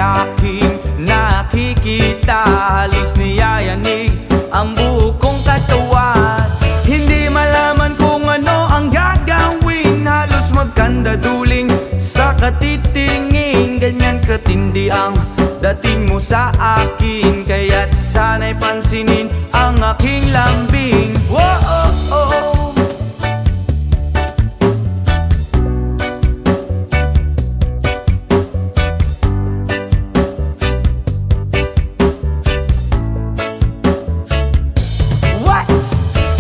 aking nakikita. Halos niyayanig ang buo kong katawan. Hindi malaman kung ano ang gagawin. Halos magkandaduling sa katitingin. Ganyan katindi ang dating mo sa akin, kaya't sana'y pansinin ang aking lambing. Whoa, oh, oh.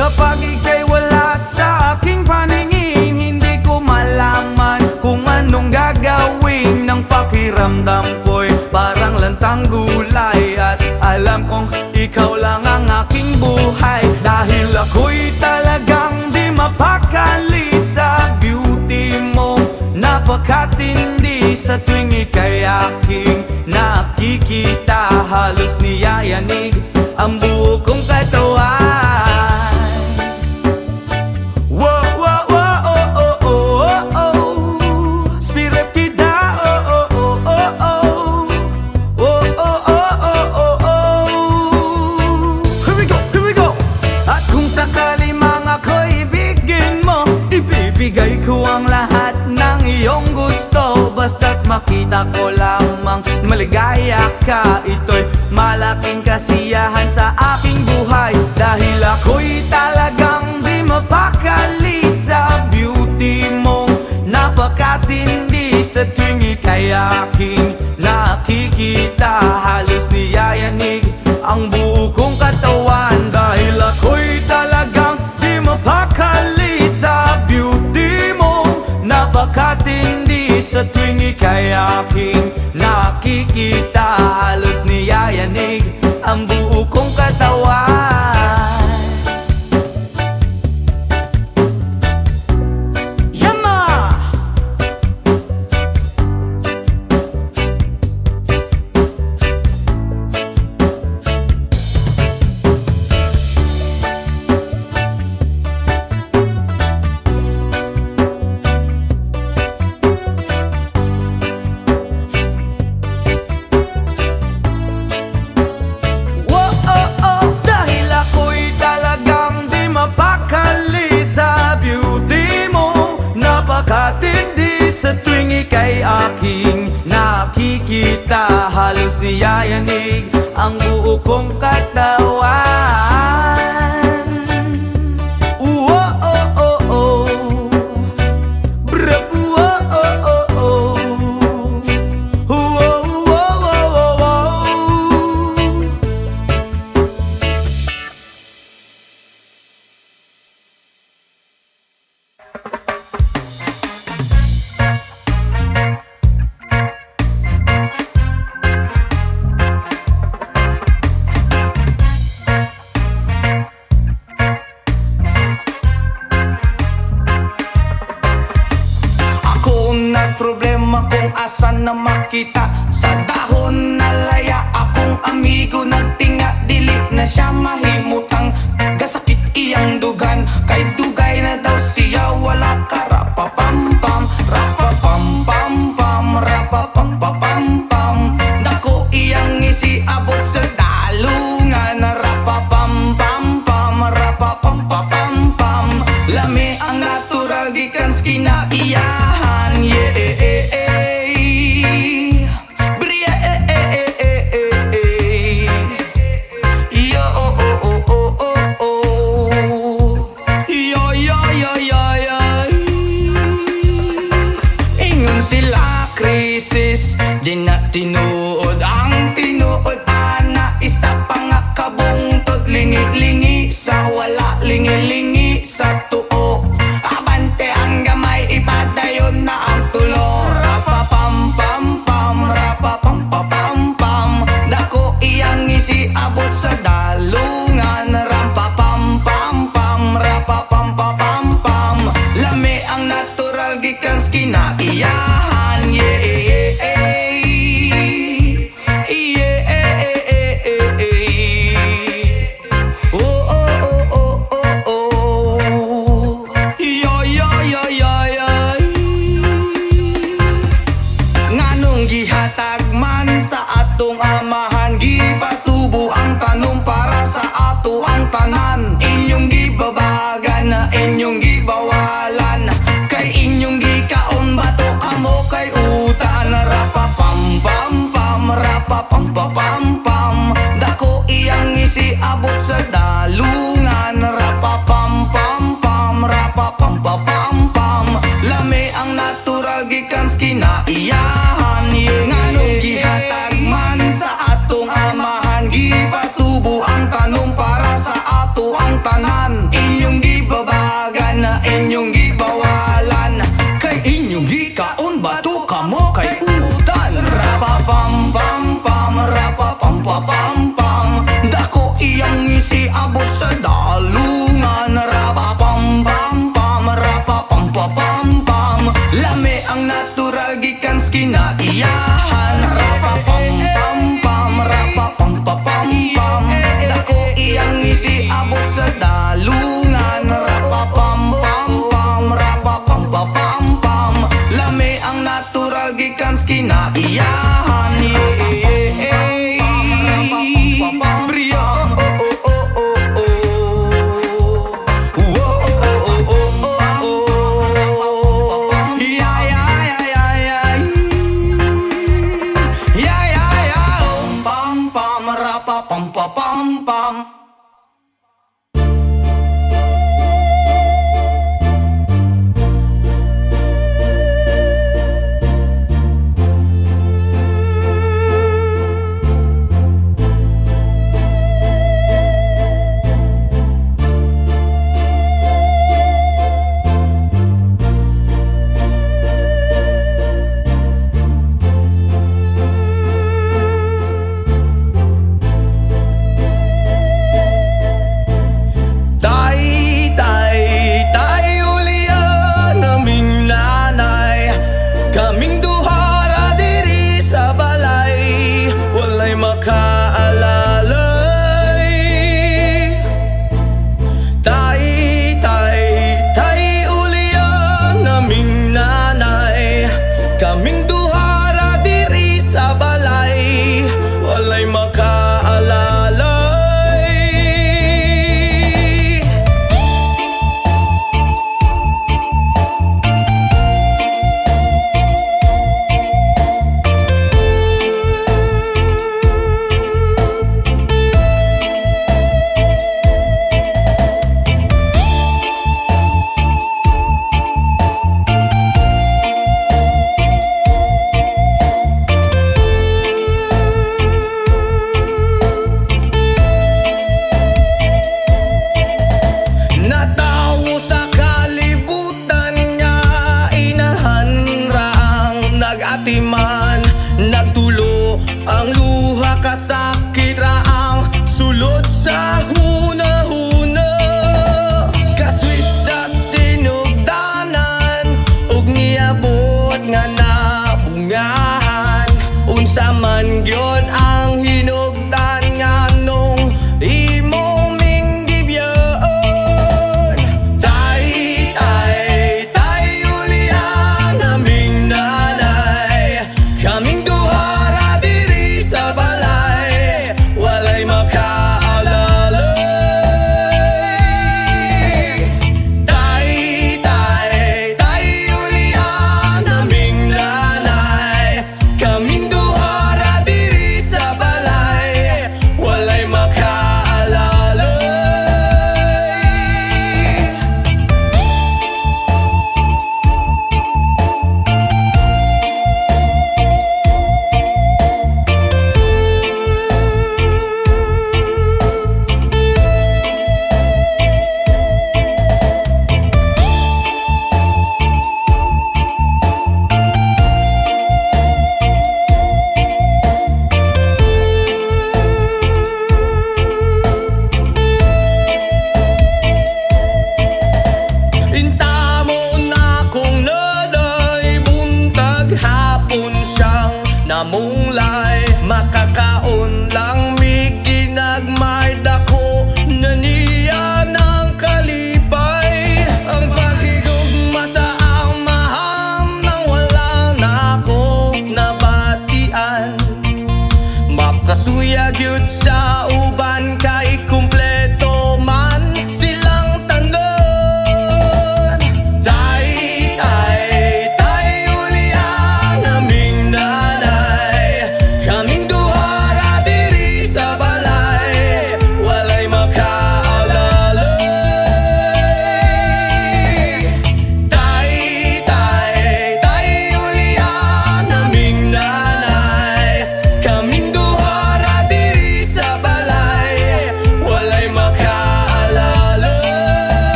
Kapag ika'y wala sa aking paningin, hindi ko malaman kung anong gagawin. Ng pakiramdam ko'y parang lantang gulay, at alam kong ikaw lang ang aking buhay. Dahil ako'y talagang di mapakali sa beauty mo. Napakatindi sa tuwing ika'y aking nakikita. Halos niyayanig ang buo kong katawan. Ibigay ko ang lahat ng iyong gusto, basta't makita ko lamang maligaya ka. Ito'y malaking kasiyahan sa aking buhay, dahil ako'y talagang di mapakali sa beauty mong napakatindi. Sa tuwing ika'y aking nakikita, halos niyayanig ang buo kong katawan. Dahil ako'y talagang di mapakali sa beauty mo, napakatindi. Sa tuwing ika'y aking nakikita, halos niyayanig ang buo kong katawan. Yama! Katindi sa tuwing ika'y aking nakikita, halos niyayanig ang buo kong katawan. Oh, oh, oh, oh. Brap, oh, oh, oh, oh. Oh, oh, oh, oh, oh. Problema kung asan na makita. Sa dahon na laya akong amigo nagtinga. Dili na siya mahimutang gasakit iyang dugan. Kay dugay na daw siya wala ka. Rapapam-pam, rapapam-pam-pam, rapapam-pam-pam. Dako iyang isiabot sa dalungan. Rapapam-pam-pam, rapapam-pam-pam. Lami ang natural gikan skinaiyahan. Yeah, Bria, yo, oh, oh, oh, oh, oh, oh. Yo, yo, yo, yo, yo. Ingon sila krisis, di na tinuod ang tinuod. Ana, isa pa nga kabungtod. Lingi-lingi sa wala, lingi-lingi sa tuo. Abante ang gamay, ipadayon na ang tulo. Rapapam-pam-pam, rapapam-pam-pam. Dako iyang isiabot sa dalungan. Rampapam-pam-pam, rapapam-pam-pam. Lami ang natural gikan skinaiyahan. Yeah, oh, oh, oh, oh, oh, oh. rapa pam pam pam pam. Dako iyang isiabot sa dalungan, rapa pam pam pam, rapa pam pam pam pam. Lami ang natural gikan sa kinaiyahan, nganong gihatag man sa atong amahan. Gipatubo ang tanom para sa ato ang tanan. Inyong gibabagan na inyong gibawalan, kay inyong gikaon bato kamo kay utan. Rapa pam pam pam, rapa pam pam pam pam. Dako iyang isiabot sa dalungan, rapa pam pam pam, rapa pam pam pam pam. Lami ang natural gikan sa kinaiyahan, rapa pam pam pam, rapa pam pam pam pam. Dako iyang isiabot sa dalungan, rapa pam pam pam, rapa pam pam pam pam. Lami ang natural gikan sa kinaiyahan, pam pam pam pam.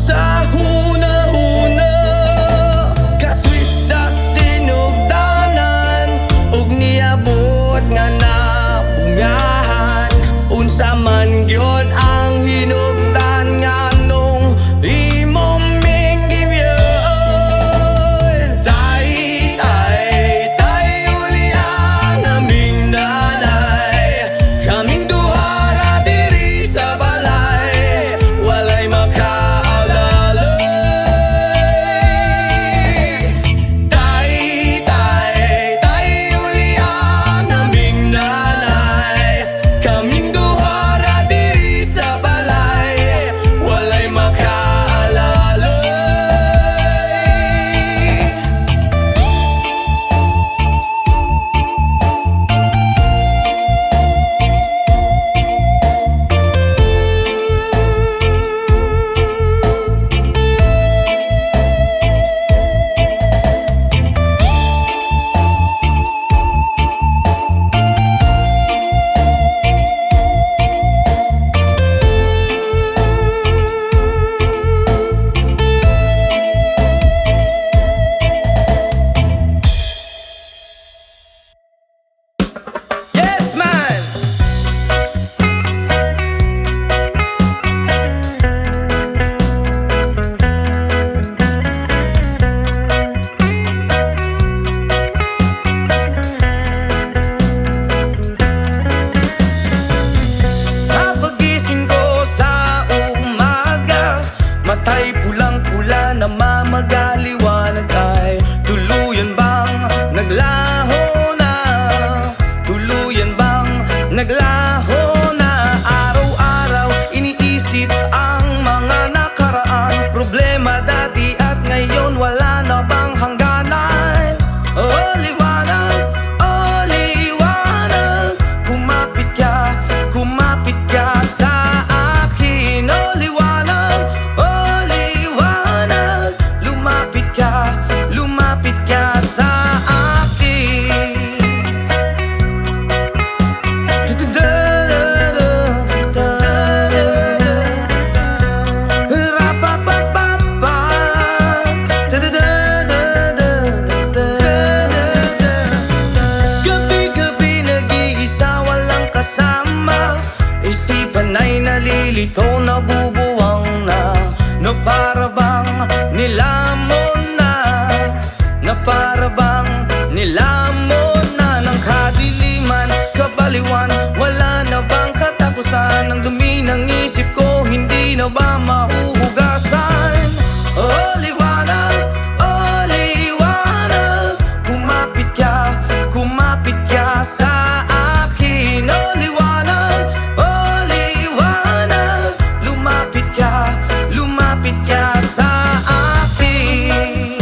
sa huna-huna, kaswit sa sinugdanan, ug niabot nga nabungahan. Unsa man gyud ang hinugtan nga nung imong minggibyon. Tay, ulian aming nanay, kaming duhara diri sa balay, walay makaalalay. Tay, ulian aming nanay, kaming duhara diri sa balay, walay makaalalay. Yes, man! Sa pagising ko sa umaga, matay pulang-pula na mamagaliwanag ay tuluyan bang naglaho na? Tuluyan bang naglaho na? Araw-araw iniisip ang mga nakaraan, problema dati at ngayon wala na bang hangganan? Oh liwanag, kumapit ka sa akin. Oh liwanag, lumapit ka sa akin. Gabi-gabi nag-iisa walang kasama, isipan ay nalilito, nabubuwang na. Na para bang nilamon na, na para bang nilamon na ng kadiliman, kabaliwan. Wala na bang katapusan? Ang dumi ng isip ko hindi na ba mahuhugasan? Oh liwanag, kumapit ka sa akin. Oh liwanag, lumapit ka sa akin.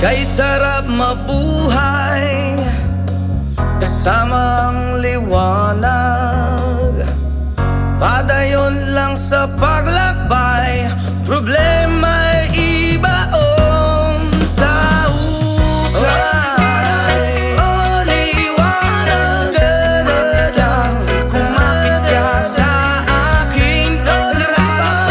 Kay sarap mabuhay kasama ang liwanag, padayon lang sa paglakbay, problema'y ibaon sa ukay. Oh liwanag, kumapit ka sa akin. Oh liwanag,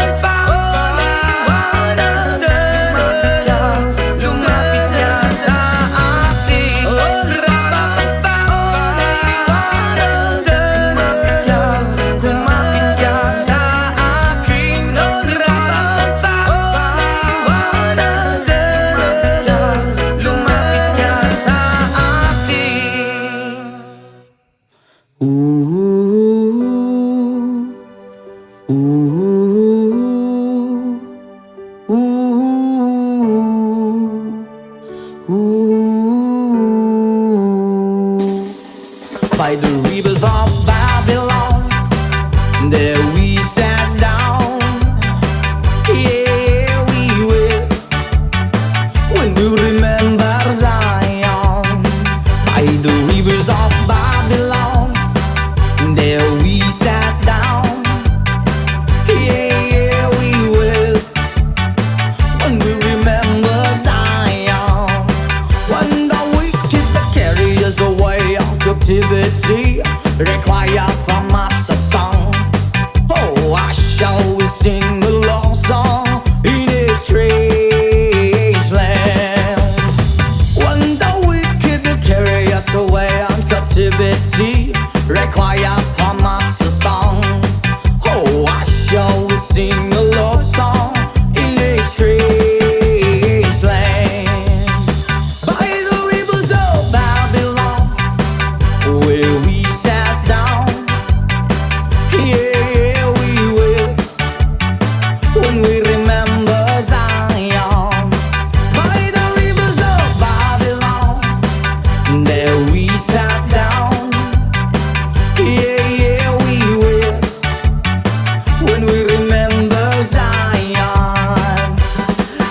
lumapit ka sa akin. Oh liwanag, kumapit ka sa akin. Oh liwanag,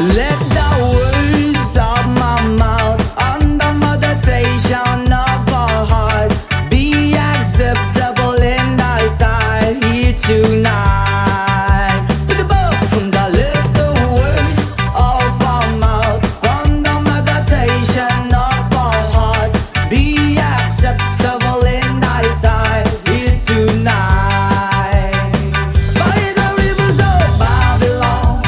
Let the words of my mouth and the meditation of our heart be acceptable in thy sight here tonight. With the book from the let the words of our mouth and the meditation of our heart be acceptable in thy sight here tonight. By the rivers of Babylon,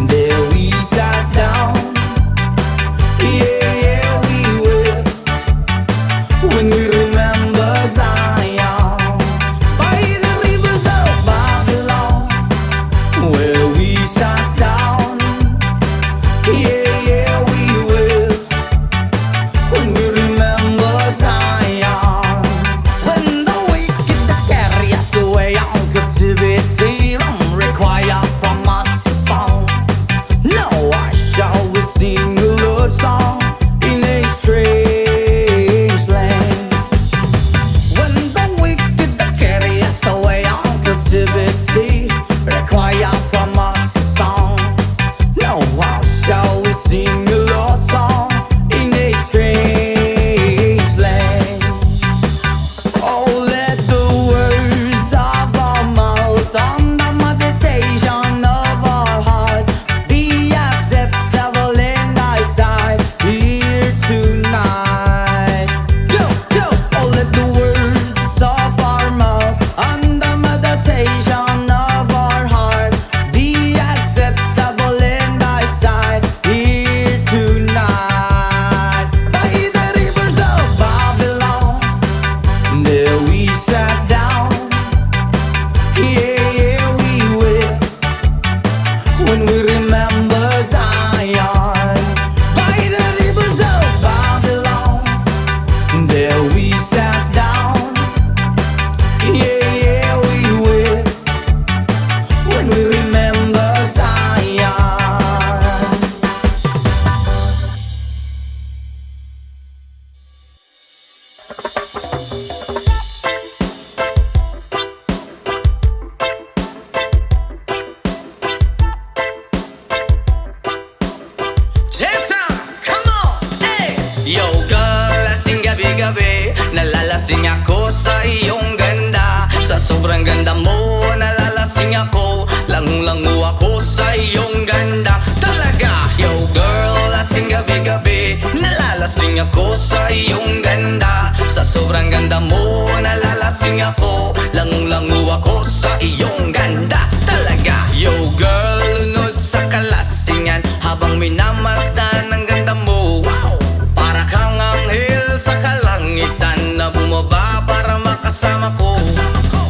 there we sat down. Yeah, yeah, we will. When we remember Zion. By the rivers of Babylon, where we sat down. Yeah, yeah, we will. When we remember Zion. When the wicked carry us away on captivity, don't require from us a song. Now why shall we sing a love song in a strange land? When the wicked carry us away on captivity, require from us a song. Now why shall we sing a love song in a strange land? Oh, let the words of our mouth and the meditation of our heart be acceptable in thy sight here tonight. Yo, yo! Oh, let the words of our mouth and the meditation of our heart be acceptable in thy sight here tonight. By the rivers of Babylon, there we sat down. Yeah, yeah, we will. When we remember Zion. By the rivers of Babylon, there we sat down. Yeah, yeah, we will. When we remember Zion. Jason, come on, hey! Yo girl, lasing gabi-gabi, nalalasing ako sa iyong ganda. Sa sobrang ganda mo, nalalasing ako, langung-langu ako sa iyong ganda. Talaga, yo girl, lasing gabi-gabi, nalalasing ako sa iyong ganda. Sa sobrang ganda mo, nalalasing ako, langung-langu ako sa iyong ganda. Talaga, yo girl, lunod sa kalasingan habang minamasdan ang ganda mo. Wow! Para kang anghel sa kalangitan na bumaba para makasama ko.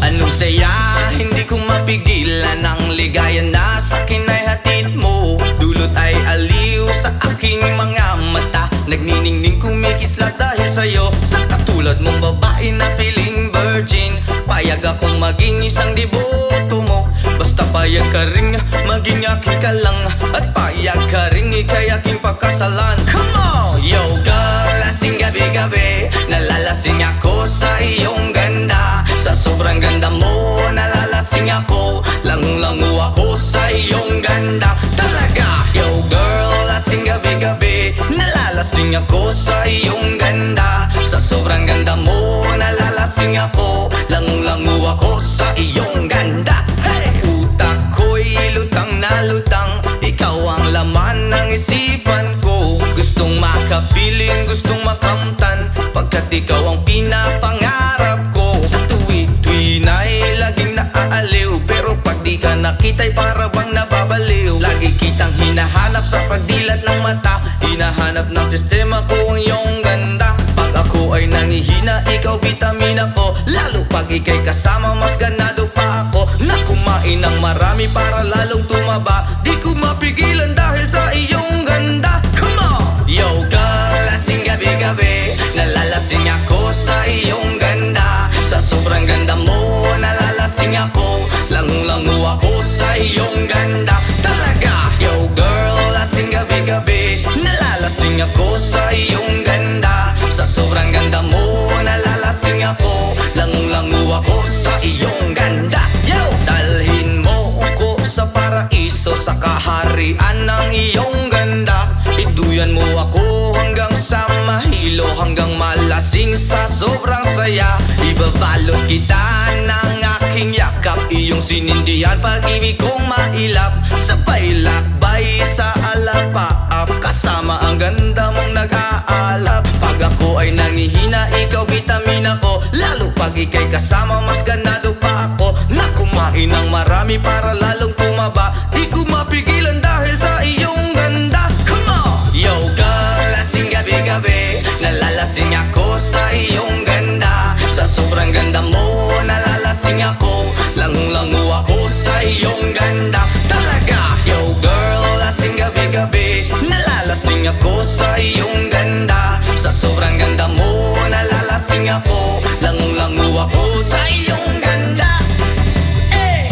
Anong saya, hindi ko mapigilan ang ligaya na sa akin ay hatid mo. Dulot ay aliw sa aking mga mata, nagniningning kumikislat dahil sa'yo. Sa katulad mong babae na feeling virgin, payag akong maging isang deboto mo. Basta payag ka rin maging aking ka lang, at payag ka rin ikay aking pagkasalan. Come on! Yo girl, lasing gabi-gabi, nalalasing ako sa iyong ganda. Sa sobrang ganda mo, nalalasing ako, langung-langu ako sa iyong ganda. Talaga, yo girl, lasing gabi-gabi, nalalasing ako sa iyong ganda. Sa sobrang ganda mo, nalalasing ako, langung-langu ako sa iyong ganda. Hey! Utak ko'y lutang na lutang, ikaw ang laman ng isipan ko. Gustong makapiling, gustong makamtan, pagkat ikaw ang pinapangarap ko. Sa tuwi-tuwi na'y laging naaaliw, pero pag di ka nakita'y para bang nababaliw. Lagi kitang hinahanap sa pagdilat ng mata, hinahanap ng sistema ko ang iyong ganda. Pag ako ay nangihina, ikaw vitamina ko, lalo pag ikay kasama mas ganado pa ako. Na kumain ng marami para lalong tumaba, di ko mapigilan dahil sa iyong ganda. Come on! Yo girl, lasing gabi-gabi, nalalasing ako sa iyong ganda. Sa sobrang ganda mo, nalalasing ako, langung-langu ako sa iyong ganda. Talaga, yo girl, lasing gabi-gabi, nalalasing ako sa iyong ganda. Sa sobrang ganda mo, nalalasing ako, langung-langu ako sa iyong ganda. Yo, dalhin mo ko sa paraiso, sa kaharian ng iyong saya. Ibabalot kita ng aking yakap, iyong sinindihan, pag-ibig kong mailap. Sabay lakbay sa alapaap, kasama ang ganda mong nag-aalap. Pag ako ay nangihina, ikaw vitamina ko, lalo pag ika'y kasama, mas ganado pa ako. Na kumain ng marami para lalong tumaba, di ko mapigilan dahil sa iyong ganda. Come on! Yo girl, lasing gabi-gabi, nalalasing ako sa iyong ganda. Sa sobrang ganda mo, nalalasing ako, langung-langu ako sa iyong ganda. Talaga! Yo girl, lasing gabi-gabi, nalalasing ako sa iyong ganda. Sa sobrang ganda mo, nalalasing ako, langung-langu ako sa iyong ganda. Eh!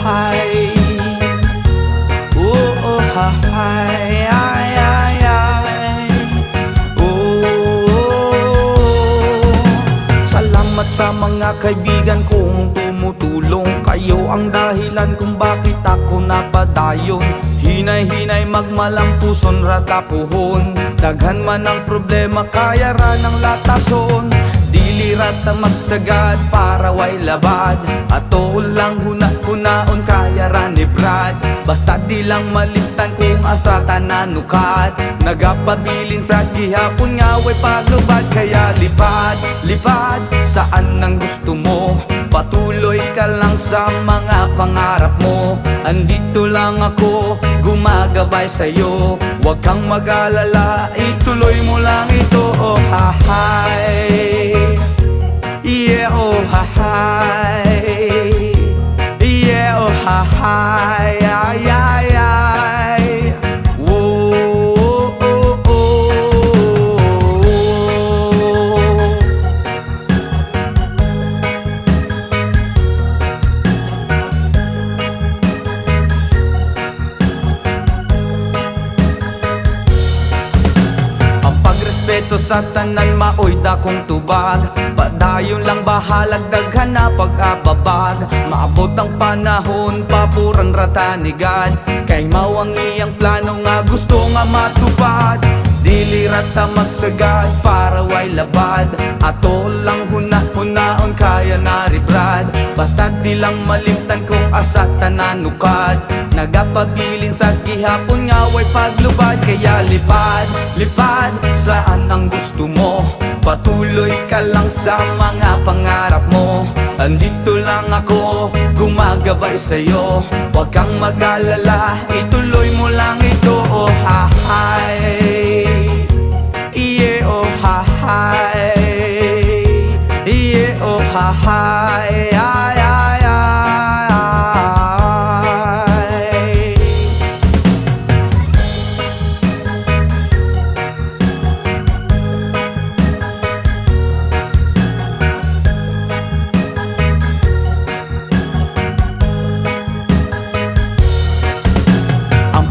Hi, oh hi, ay, ay, ay. Salamat sa mga kaibigan kong tumutulong. Kayo ang dahilan kung bakit ako napadayon. Hinay-hinay magmalampuson ratapuhon, daghan man ang problema kaya ra ng latason. Dilirat na magsagad para way labad, ato lang huna-hunaon kaya ra ni Brad. Basta di lang malimtan kung asa tananukat, nagapabilin sa gihapon nga way paglubad. Kaya lipad, lipad saan ang gusto mo, patuloy ka lang sa mga pangarap mo. Andito lang ako, gumagabay sa'yo, huwag kang mag-alala, ituloy mo lang ito. Oh hi, yeah, oh hi, yeah, oh hi, ay, ay, ay. Whoa, oh, oh, oh. Ang pagrespeto sa tanan maoy dakong tubag, padayon lang bahalag daghan na pag-ababag. Maabot ang panahon, papuran ratanigad, kay mao ang iyang plano nga gusto nga matupad. Dilirat ta magsagad para way labad, ato lang huna-hunaon kaya na ri Brad. Basta di lang malimtan kung asa tananukad, nagapabilin sa gihapon nga way paglubad. Kaya lipad, lipad saan ang gusto mo, patuloy ka lang sa mga pangarap mo. Andito lang ako, gumagabay sa'yo, huwag kang mag-alala, ituloy mo lang ito. Oh hi, yeah, oh hi, yeah, oh hi, ay, ay, ay.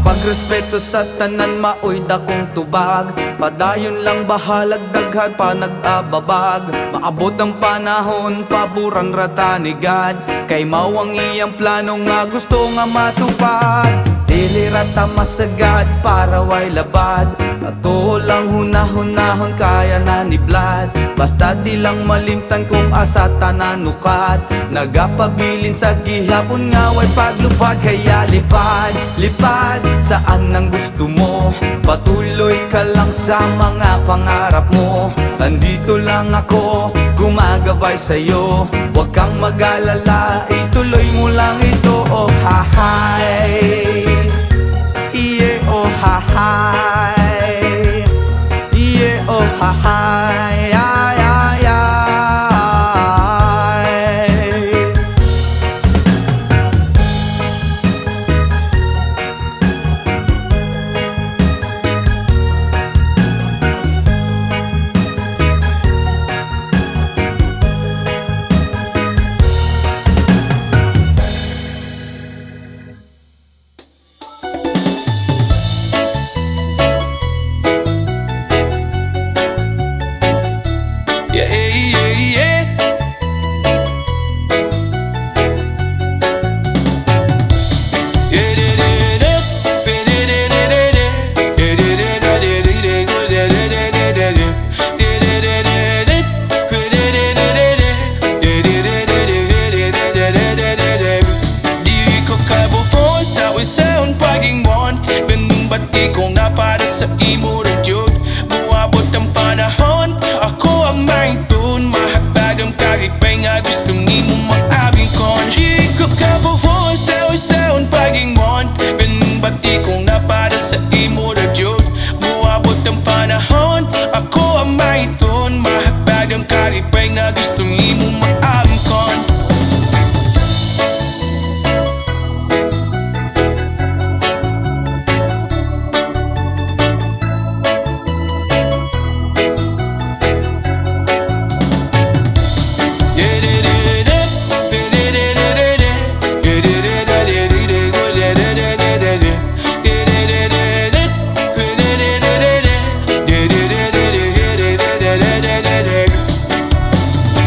Pagrespeto sa tanan maoy dakong tubag, padayon lang bahalag daghan pa nag-ababag. Maabot ang panahon, paburan ratanigad, kay mao ang iyang plano nga gusto nga matupad. Dilirat ta masagad para way labad, ato lang huna-hunahon kaya na ni Vlad. Basta di lang malimtan kung asa tananukat, nagapabilin sa gihapon nga way paglupad. Kaya lipad, lipad saan ang gusto mo, patuloy ka lang sa mga pangarap mo. Andito lang ako, gumagabay sa'yo, huwag kang mag-alala, ituloy mo lang ito. Oh hi, yeah, oh hi, yeah, oh hi, ay, ay, ay. bati kong napada sa imo na Diyos. Buabot ang panahon, ako ang maiton. Mahagpag ang kalipay na gustong imo maamkon.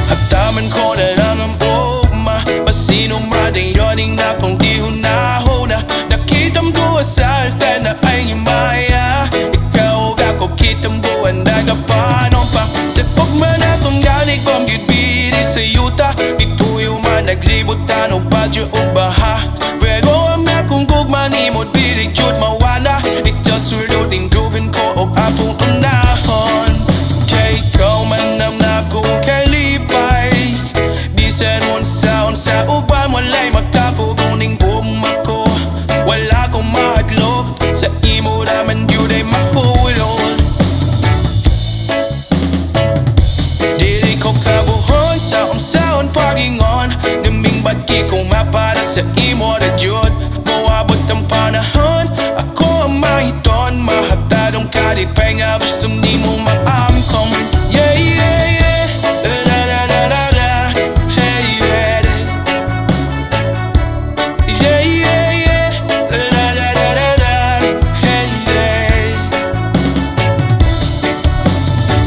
Haptaman ko na lang ang ugma, pasino madayuning na pang di hunahuna. Nakitam ko sa altar na ay himaya. Ikaw ako kitam buwan na kapanon pa. Sa pagman akong ganig kong gitbiri sa yuta. Ituyo man naglibutan o badyo o baha. Pero ang akong gugma ni mo dirig yun mawala. Ito sulutin gawin ko o apong unahon. Kay ikaw man ang nakong kalipay. Bisan unsa uban walay makapuguning bumako. Wala kong mahadlok sa imo naman yun ay mapulol. Dili ko kabuhon sa unsaon pagingon. Naming bati kong mapada sa imo na Diyod. Buabot ang panahon, ako ang mahiton. Mahagtadong kalipay nga gustong ni mo maamkom. Yeah, yeah, yeah, la la la la la. Yeah, yeah, yeah, yeah, yeah, la la la la la. Yeah, yeah.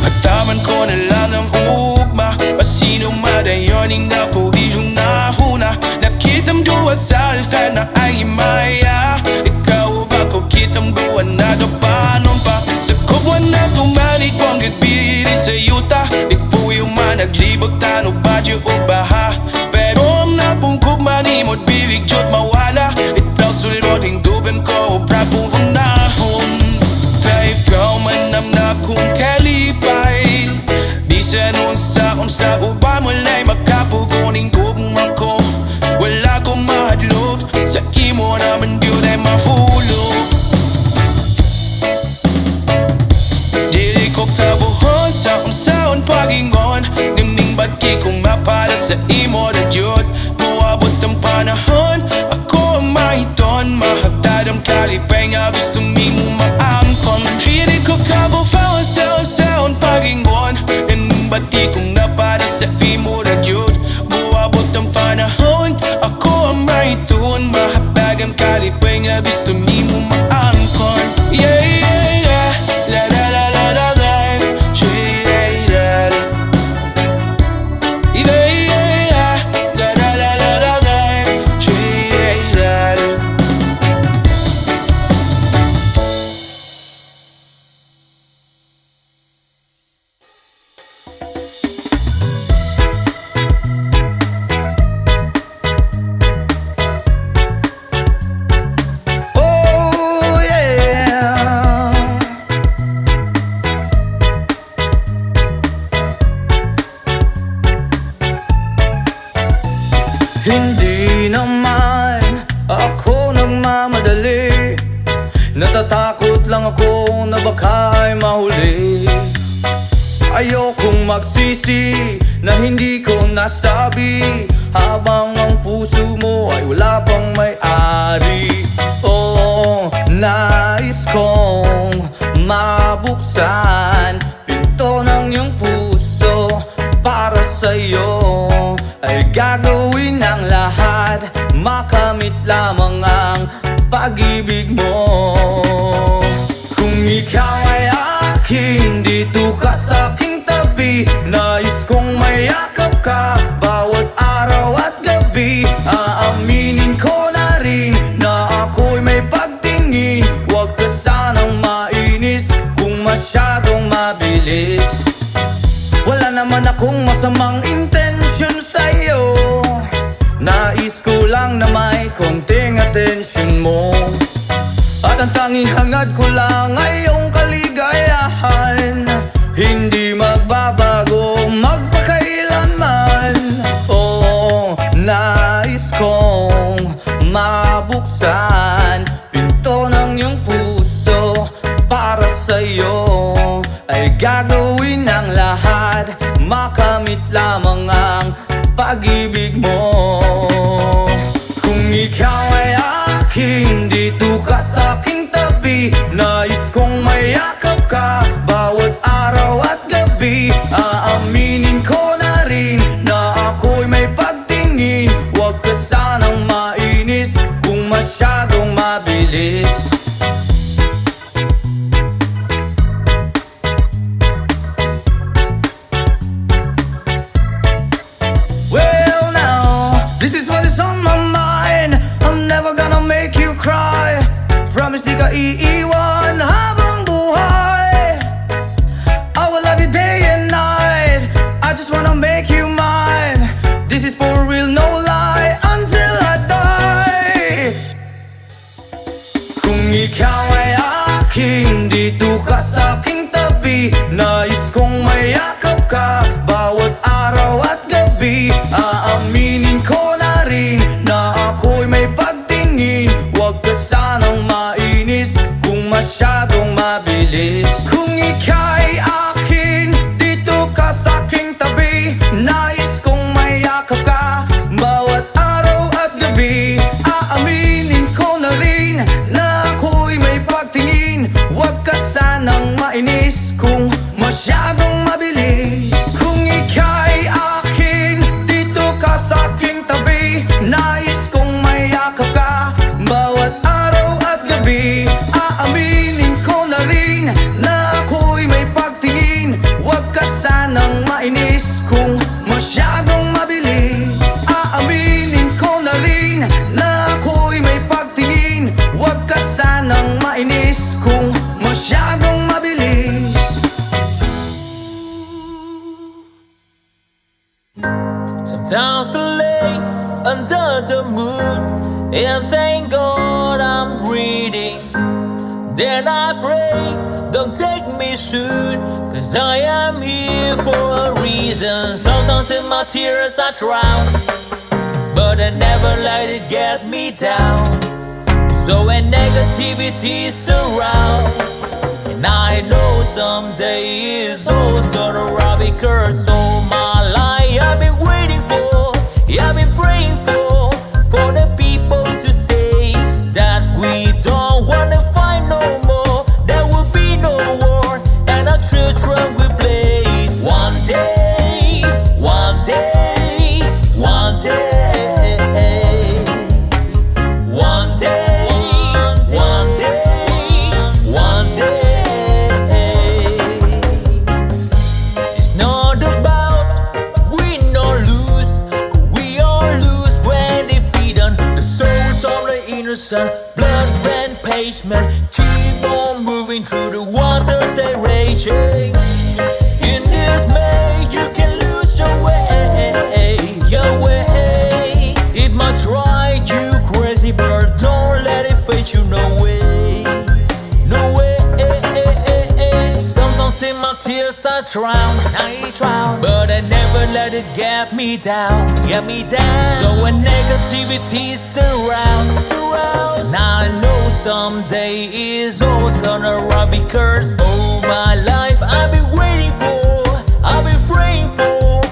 Hagtaman ko na lang ang ugma, pasino madayoning na po iyong nahuna. Nakitam duwa sa altar na ay maya. Ikaw ba ko kitam duwa na kapanon pa. Sa kubwan na tumalig kong gitbiri sa yuta. Ipuyo man naglibot tano badyo o baha. Pero ang napungkog manimod bibig jod mawala. Itaw suloding duban ko o prapong unahon. Kaya ikaw man ang nakong kalipay. Bisan unsa uban walay makapuguning gugmang ko. Wala kong mahadlok sa imo naman yun ay mahulog. Dili ko kabuhon sa unsaon pagingon. Naming bati kong mapada sa imo na Diyod. Buabot ang panahon, ako ang mahiton. Mahagtad ang kalipay nga gustong imo maamkon. Dili ko kabuhon sa unsaon pagingon. Naming bati kong napada sa imo na Diyod. Buabot ang panahon, ako ang mahiton. Mahagtad ang kalipay nga gustong imo maamkon. Yeah, yeah, yeah, la la la la la la. Yeah, yeah, yeah, yeah, la la la la la la. Yeah, yeah. Oh yeah. Hindi naman ako nagmamadali. Natatakot lang ako na baka'y mahuli. Ayokong magsisi na hindi ko nasabi, habang ang puso mo ay wala pang may-ari. Oh, nais kong mabuksan pinto ng iyong puso para sa'yo. Ay gagawin ang lahat, makamit lamang ang pag-ibig mo. Kung ikaw ay akin, dito ka sa aking tabi. Nais kong mayakap ka bawat araw at gabi. Aaminin ko na rin na ako'y may pagtingin. Huwag ka sanang mainis kung masyadong mabilis. Wala naman akong masamang intensyon sa'yo. Nais ko lang na may konting atensyon mo. At ang tanging hangad ko lang ay iyong kaligayahan. Hindi magbabago magpakailanman. Oh, nais kong mabuksan pinto ng gagawin ang lahat, makamit lamang ang pag-ibig mo. Kung ikaw ay akin, dito ka sa aking tabi. Nais kong mayakap ka bawat araw at gabi. Aaminin ko na rin na ako'y may pagtingin. Huwag ka sanang mainis kung masyadong mabilis. Well now, this is what is on my mind. I'm never gonna make you cry. Promise di ka iiwan habang buhay. I will love you day and night. I just wanna make you mine. This is for real, no lie, until I die. Kung ikaw ay akin, dito ka sa aking tabi. Nais kong mayakap ka bawat araw at gabi. Aaminin ko na rin na ako'y may pagtingin. Huwag ka sanang mainis kung masyadong mabilis. Kung ika'y akin, dito ka sa aking tabi. Nais kong mayakap ka bawat araw at gabi. Aaminin ko na rin na ako'y may pagtingin. Huwag ka sanang mainis kung masyadong mabilis. Kung ika'y akin, dito ka sa aking tabi. Nais kong mayakap ka bawat araw at gabi. Aaminin ko na rin na ako'y may pagtingin. Huwag ka sanang mainis kung masyadong mabilis. Aaminin ko na rin na ako'y may pagtingin. Huwag ka sanang mainis kung masyadong mabilis. Sometimes I lay under the moon and thank God I'm breathing. Then I pray, don't take me soon, cause I am here for a reason. Sometimes in my tears I drown, but I never let it get me down. So when negativity surrounds, and I know someday it's all turn around, because all my life I've been waiting for, I've been praying for the people to say that we don't wanna fight no more. There will be no war, and our children will blaze. One day, one day, one day, one day, one day, one day. It's not about win or lose, 'cause we all lose when defeated. The souls of the innocent, blood red pavement, keep on moving through the waters they raging. In this maze you can lose your way, your way. It might drive you crazy, but don't let it face you, no way, no way. Sometimes in my tears I drown, but I never let it get me down, So when negativity surrounds, and I know someday it's all turn around, because all my life I've been waiting for, I've been praying for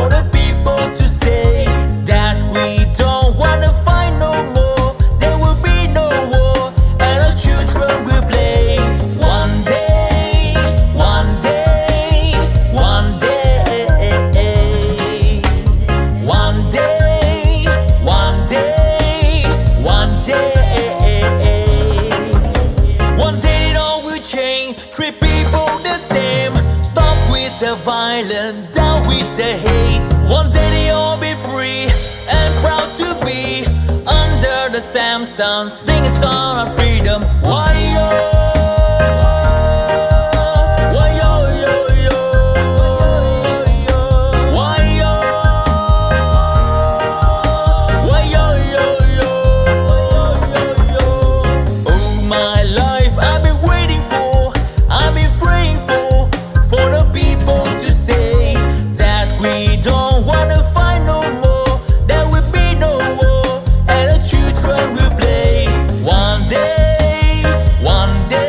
the people to say that we don't wanna fight no more. There will be no war, and our children will play. One day, one day, one day, one day, one day, one day. One day it all will change, treat people the same. Stop with the violence, down with the hate. One day they all be free and proud to be under the same sun, sing a song of freedom. Why yo? Why yo yo yo? Why yo? Why yo yo yo? All my life I've been waiting for, I've been praying for the people to say that we don't wanna fight no more. There will be no war, and the children will play. One day, one day.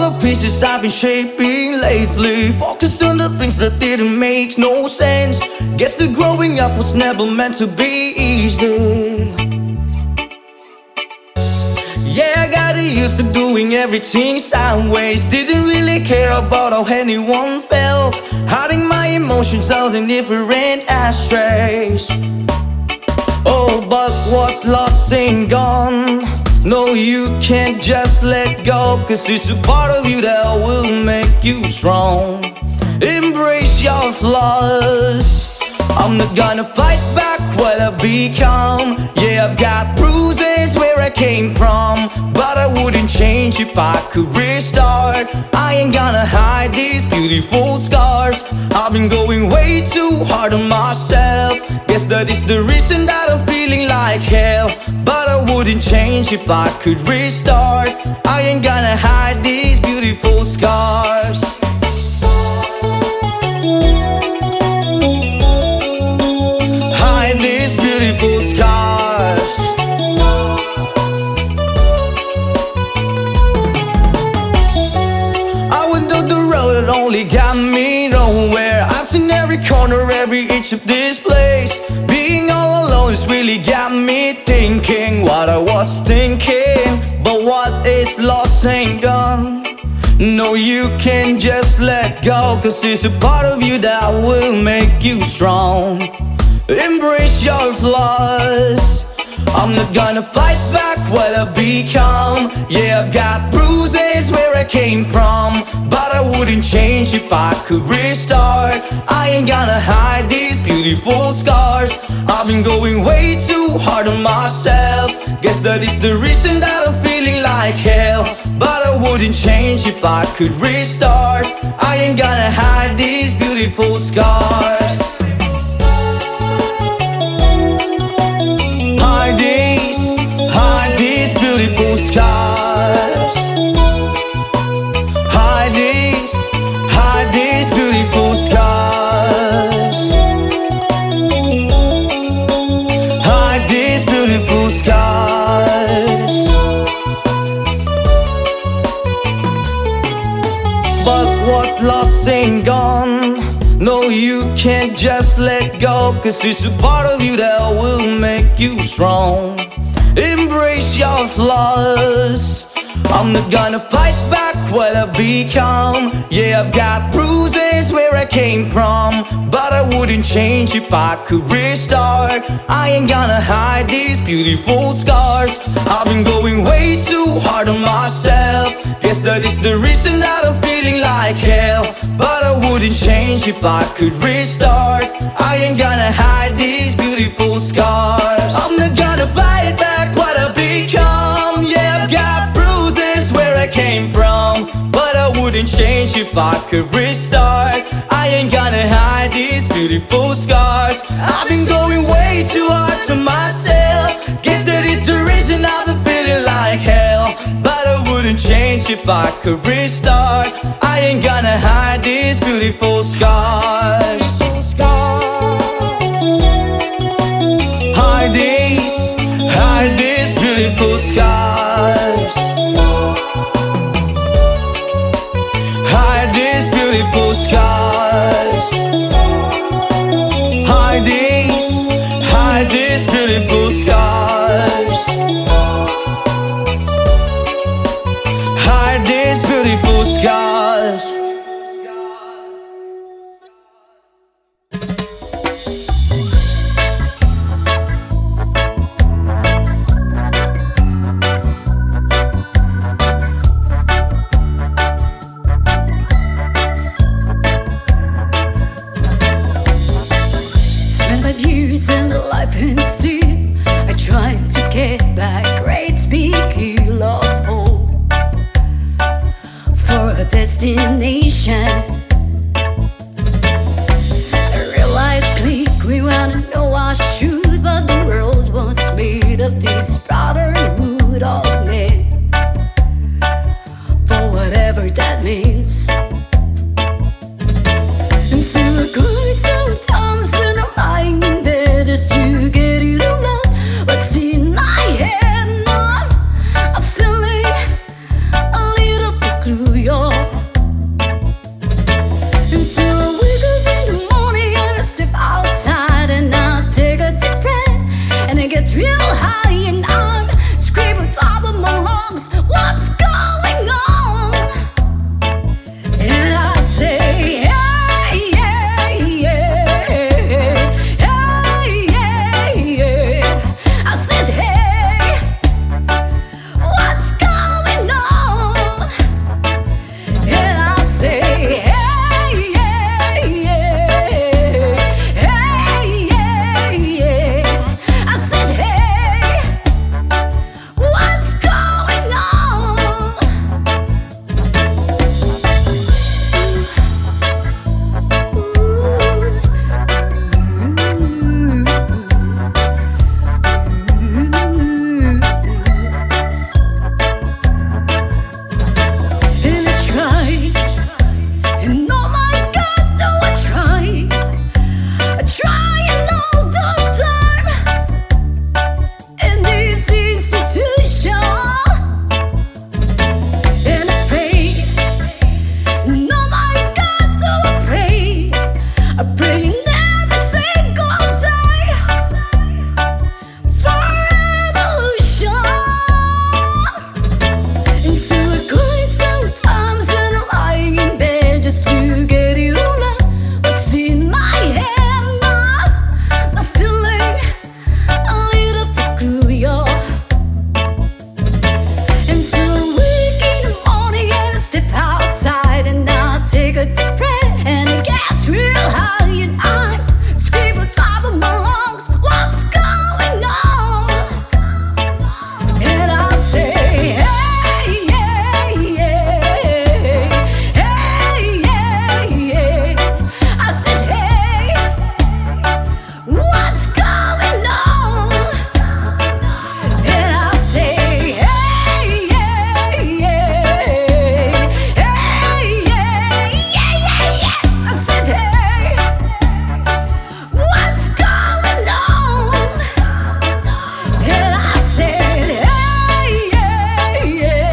the pieces I've been shaping lately, focused on the things that didn't make no sense. Guess that growing up was never meant to be easy. Yeah, I got used to doing everything sideways. Didn't really care about how anyone felt, hiding my emotions out in different ashtrays. Oh, but what lost ain't gone. No, you can't just let go, 'cause it's a part of you that will make you strong. Embrace your flaws. I'm not gonna fight back what I've become. Yeah, I've got bruises where I came from, but I wouldn't change if I could restart. I ain't gonna hide these beautiful scars. I've been going way too hard on myself. Guess that is the reason that I'm feeling like hell, but I wouldn't change if I could restart. I ain't gonna hide these beautiful scars. Hide these beautiful scars. I went down the road that only got me nowhere. I've seen every corner, every inch of this place. Being all alone has really got me thinking what I was thinking. But what is lost ain't gone. No, you can't just let go, 'cause it's a part of you that will make you strong. Embrace your flaws. I'm not gonna fight back what I've become. Yeah, I've got bruises where I came from, but I wouldn't change if I could restart. I ain't gonna hide these beautiful scars. I've been going way too hard on myself. Guess that is the reason that I'm feeling like hell, but I wouldn't change if I could restart. I ain't gonna hide these beautiful scars. Hide these beautiful scars. Hide these beautiful scars. Hide these beautiful scars. But what lost ain't gone. No, you can't just let go, 'cause it's a part of you that will make you strong. Embrace your flaws. I'm not gonna fight back what I've become. Yeah, I've got bruises where I came from, but I wouldn't change if I could restart. I ain't gonna hide these beautiful scars. I've been going way too hard on myself. Guess that is the reason that I'm feeling like hell, but I wouldn't change if I could restart. I ain't gonna hide these beautiful scars. I'm not gonna fight back what I've become. Yeah, I've got bruises where I came from, but I wouldn't change if I could restart. I ain't gonna hide these beautiful scars. I've been going way too hard to myself. Guess that is the reason I've been feeling like hell, but I wouldn't change if I could restart. I ain't gonna hide these beautiful scars. Hide these beautiful scars. Hide these beautiful scars. Hide these beautiful scars. Hide these beautiful scars. And still I try to get back great big hill of hope for a destination. I realized click, we wanna know I should, but the world was made of this brotherhood of men, for whatever that means. And still I cry sometimes when I'm lying in bed just to get it all out. What's in my head now? I'm feeling a little bit clue. You're eager to pray, and it gets real high, and I scream on top of my lungs, what's going on? And I say, hey, yeah, yeah, hey, yeah, yeah. I said, hey, what's going on? And I say, hey, yeah, yeah, hey, yeah, yeah. I said, hey, what's going on? And I said, hey, yeah, yeah,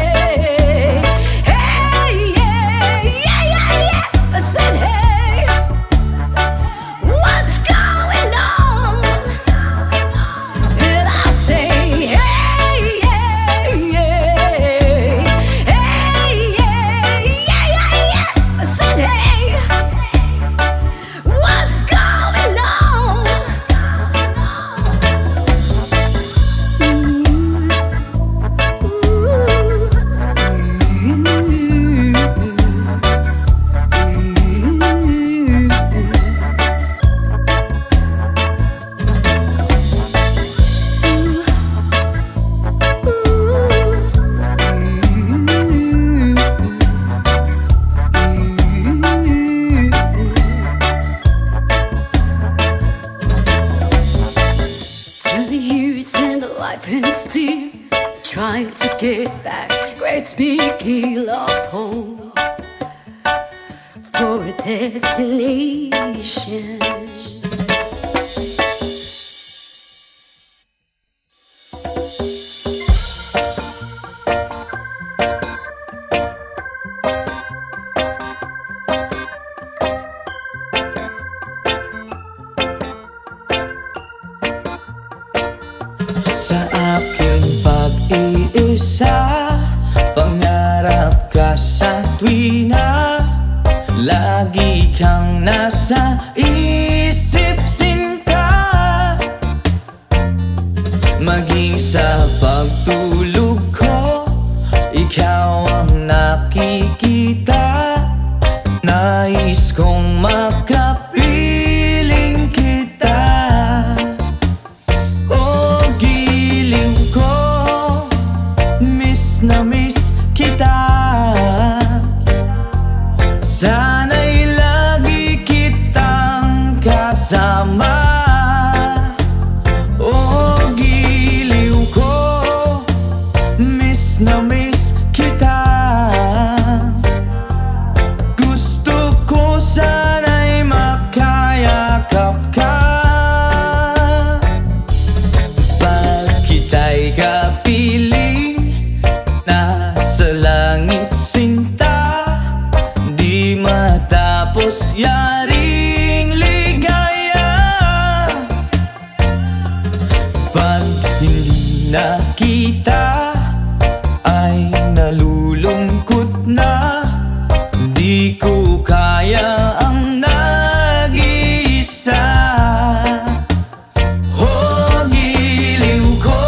hey, yeah. I said, hey, what's going on? And I say, hey, yeah, yeah, hey, yeah. I said, hey, what's going on? Years in the life and still trying to get back great big hill of hope for a destination. Sa aking pag-iisa, pangarap ka sa tuwina, lagi kang nasa isip sinta. Maging sa pagtulog ko, ikaw ang nakikita. Nais kong makapiling kita. Na miss kita. Sana'y lagi kitang kasama. Oh, giliw ko, miss na miss kita. Gusto ko sana'y makayakap ka. Pag kita'y kapiling nasa langit sinta, di matapos yaring ligaya. Pag hindi na kita ay nalulungkot na, di ko kaya ang nag-iisa. Oh, giliw ko,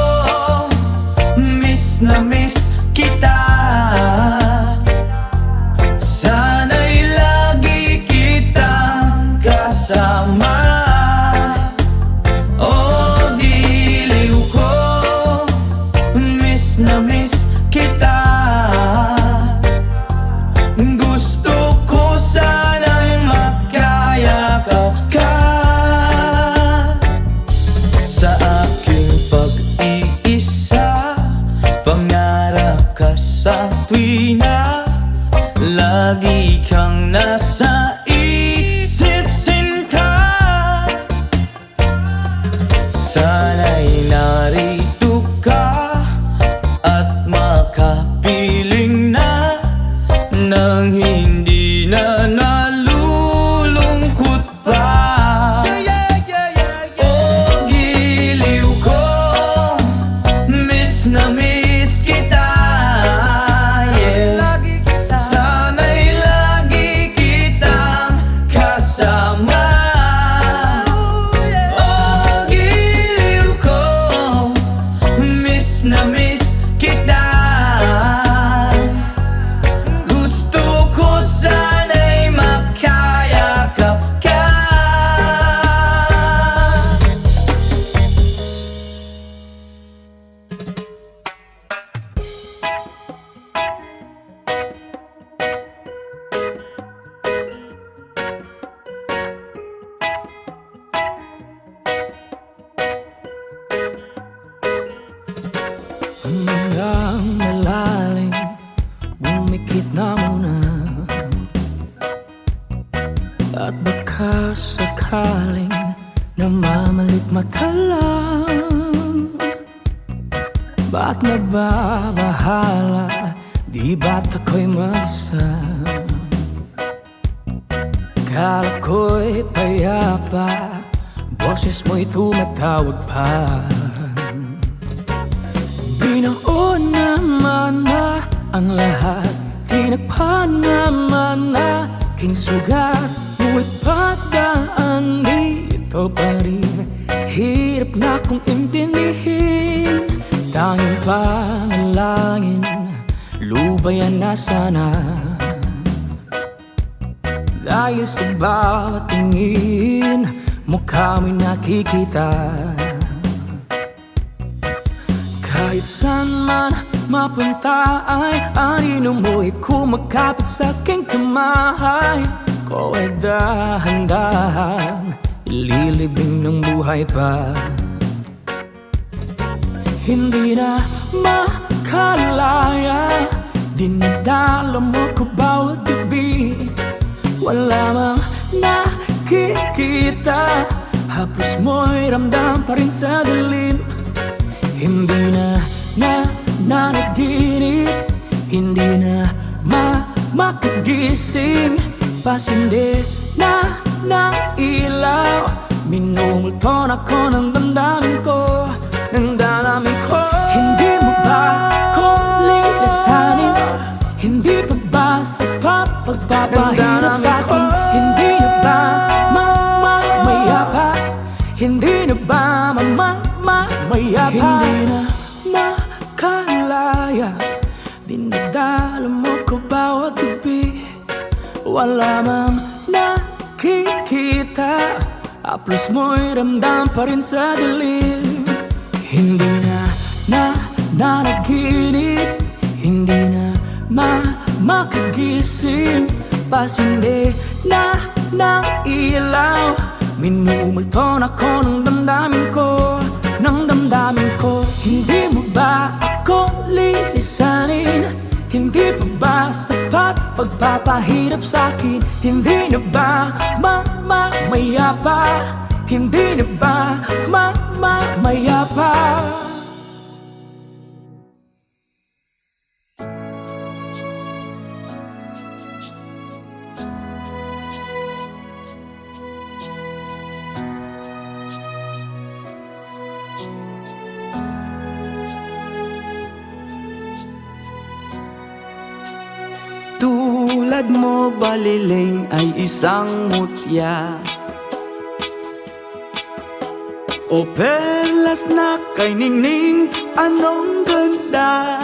miss na miss kita. Sana'y lagi kitang kasama. Oh, giliw ko, miss na miss kita. Gusto ko sana'y makayakap ka. Sa aking pag-iisa, pangarap ka sa tuwina, lagi kang nasa isip sinta. Sana'y narito ka at makapiling na, nang hindi na nalulungkot pa. Oh, giliw ko, miss na miss kita. Sana'y lagi kitang sakaling namamalit mata lang, ba't nababahala? Di ba't ako'y mag-isa? Kala ko'y payapa, boses mo'y tumatawag pa. Binaon naman na ang lahat, tinagpa naman na aking sugat. Ngunit ba't ba andito pa rin? Hirap na kong intindihin. Tanging panalangin, lubayan na sana. Dahil sa bawat tingin, mukha mo'y nakikita. Kahit saan man mapunta ay anino mo'y kumakapit sa aking kamay ko ay dahan-dahan ililibing ng buhay pa. Hindi na makalaya, dinadala mo ko bawat gabi. Wala mang nakikita, haplos mo'y ramdam pa rin sa dilim. Hindi na nanaginip, hindi na makagising. Pasindi na ng ilaw, minumulto na ko ng damdamin ko, ng damdamin ko. Hindi mo ba ko lilisanin? Hindi pa ba sapat pagpapahirap sa akin? Hindi na ba mamayapa? Hindi na ba mamayapa? Hindi na makalaya, dinadala mo ko bawat gabi. Wala mang nakikita, haplos mo'y ramdam pa rin sa dilim. Hindi na nanaginip, hindi na makagising. Pasindi na ng ilaw, minumulto na ko ng damdamin ko, ng damdamin ko. Hindi mo ba ako lilisanin? Hindi pa ba sapat pagpapahirap sa'kin? Hindi na ba mamamaya pa? Hindi na ba mamamaya pa? Tulad mo baliling ay isang mutya, o perlas na kay ningning, anong ganda.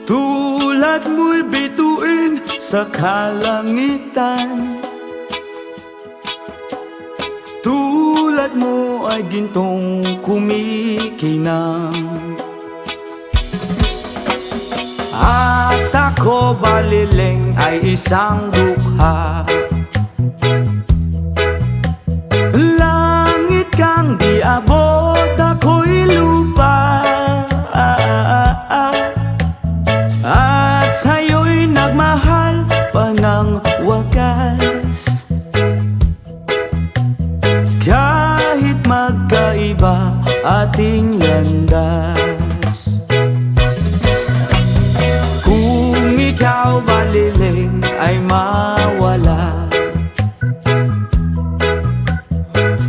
Tulad mo'y bituin sa kalangitan, tulad mo ay gintong kumikinang. At ako baliling ay isang dukha, langit kang di abot, ako'y lupa. At sa'yo'y nagmahal pa ng wagas, kahit magkaiba ating landas. Ikaw baliling ay mawala,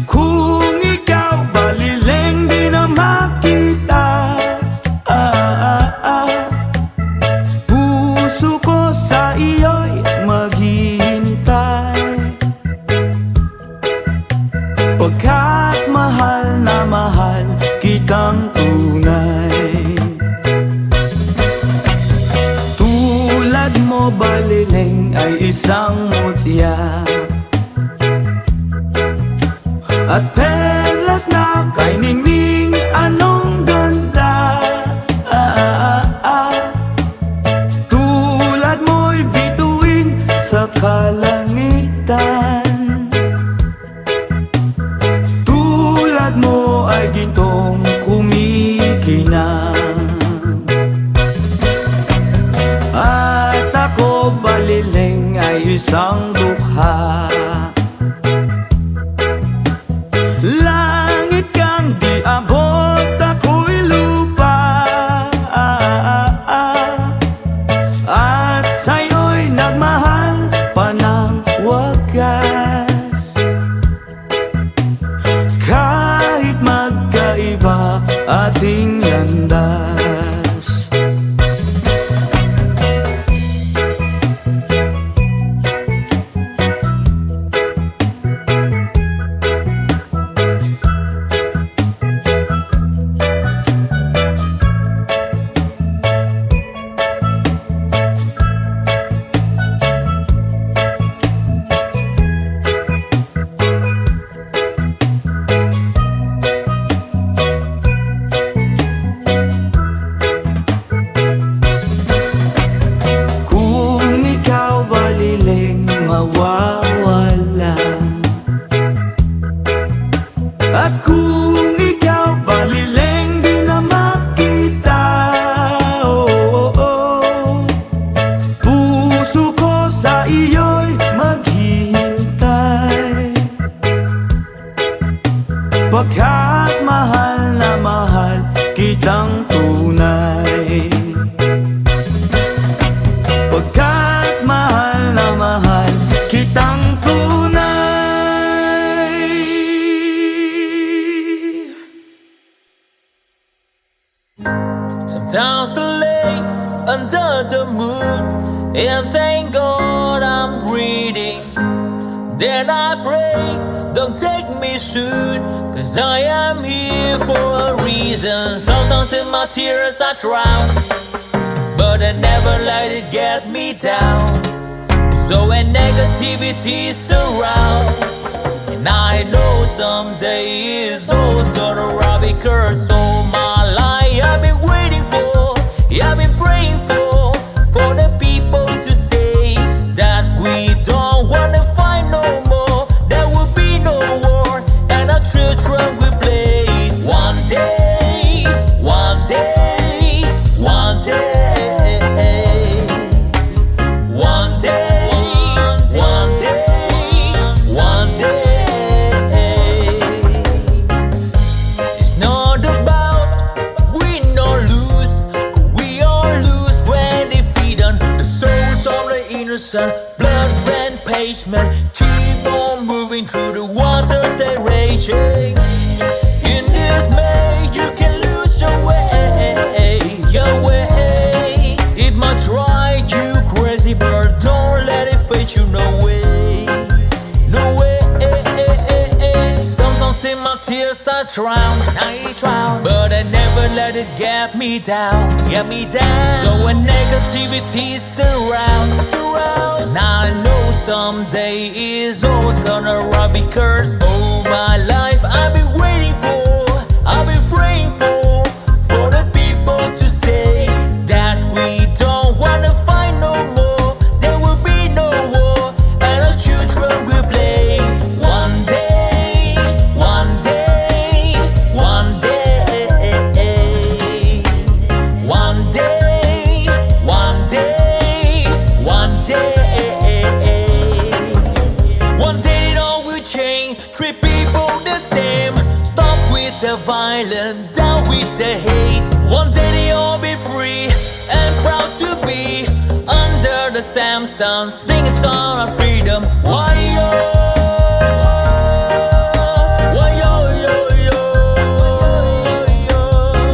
kung ikaw baliling di na makita. Puso ko sa iyo'y maghihintay, pagkat mahal na mahal kitang tunay. Mo baliling ay isang mutya, at perlas na kay ningning, anong ganda. Tulad mo'y bituin sa kalangitan, tulad mo ay gintong kumikinang. Baliling ay isang dukha. Langit kang di abot, ako'y lupa, at sa'yo'y nagmahal pa ng wagas. Kahit magkaiba ating landas. Mawawala. At kung ikaw baliling di na makita, oh, oh, oh, puso ko sa iyo'y maghihintay. Pagkat mahal na mahal kitang tunay. Pagkat mahal na mahal kitang tunay. Sometimes I lay under the moon and thank God I'm breathing. Then I pray, don't take me soon, 'cause I am here for a reason. Sometimes in my tears I drown, but I never let it get me down. So when negativity surround, and I know someday it's all turn around, because all my life I've been waiting for, I've been praying for the people to say that we don't wanna fight no more, there will be no war, and our children will blaze. One day, one day, one day, one day, one day, one day. It's not about win or lose, 'cause we all lose when defeat on the souls of the innocent. Blood red pavement, keep on moving through the waters they raging. In this maze you can lose your way, your way. It might drive you crazy, but don't let it face you, no way, no way. Sometimes in my tears I drown, but I never let it get me down, So when negativity surrounds, and I know someday it's all turn around, because all my life I've been waiting for, I've been praying for the people to say that we don't wanna fight no more, there will be no war, and our children will play. One day, one day, one day, one day, one day, one day. One day it all will change, treat people the same, stop with the violence, down with the hate. One day they all be free and proud to be under the same sun, sing a song of freedom. Why yo? Why yo yo yo?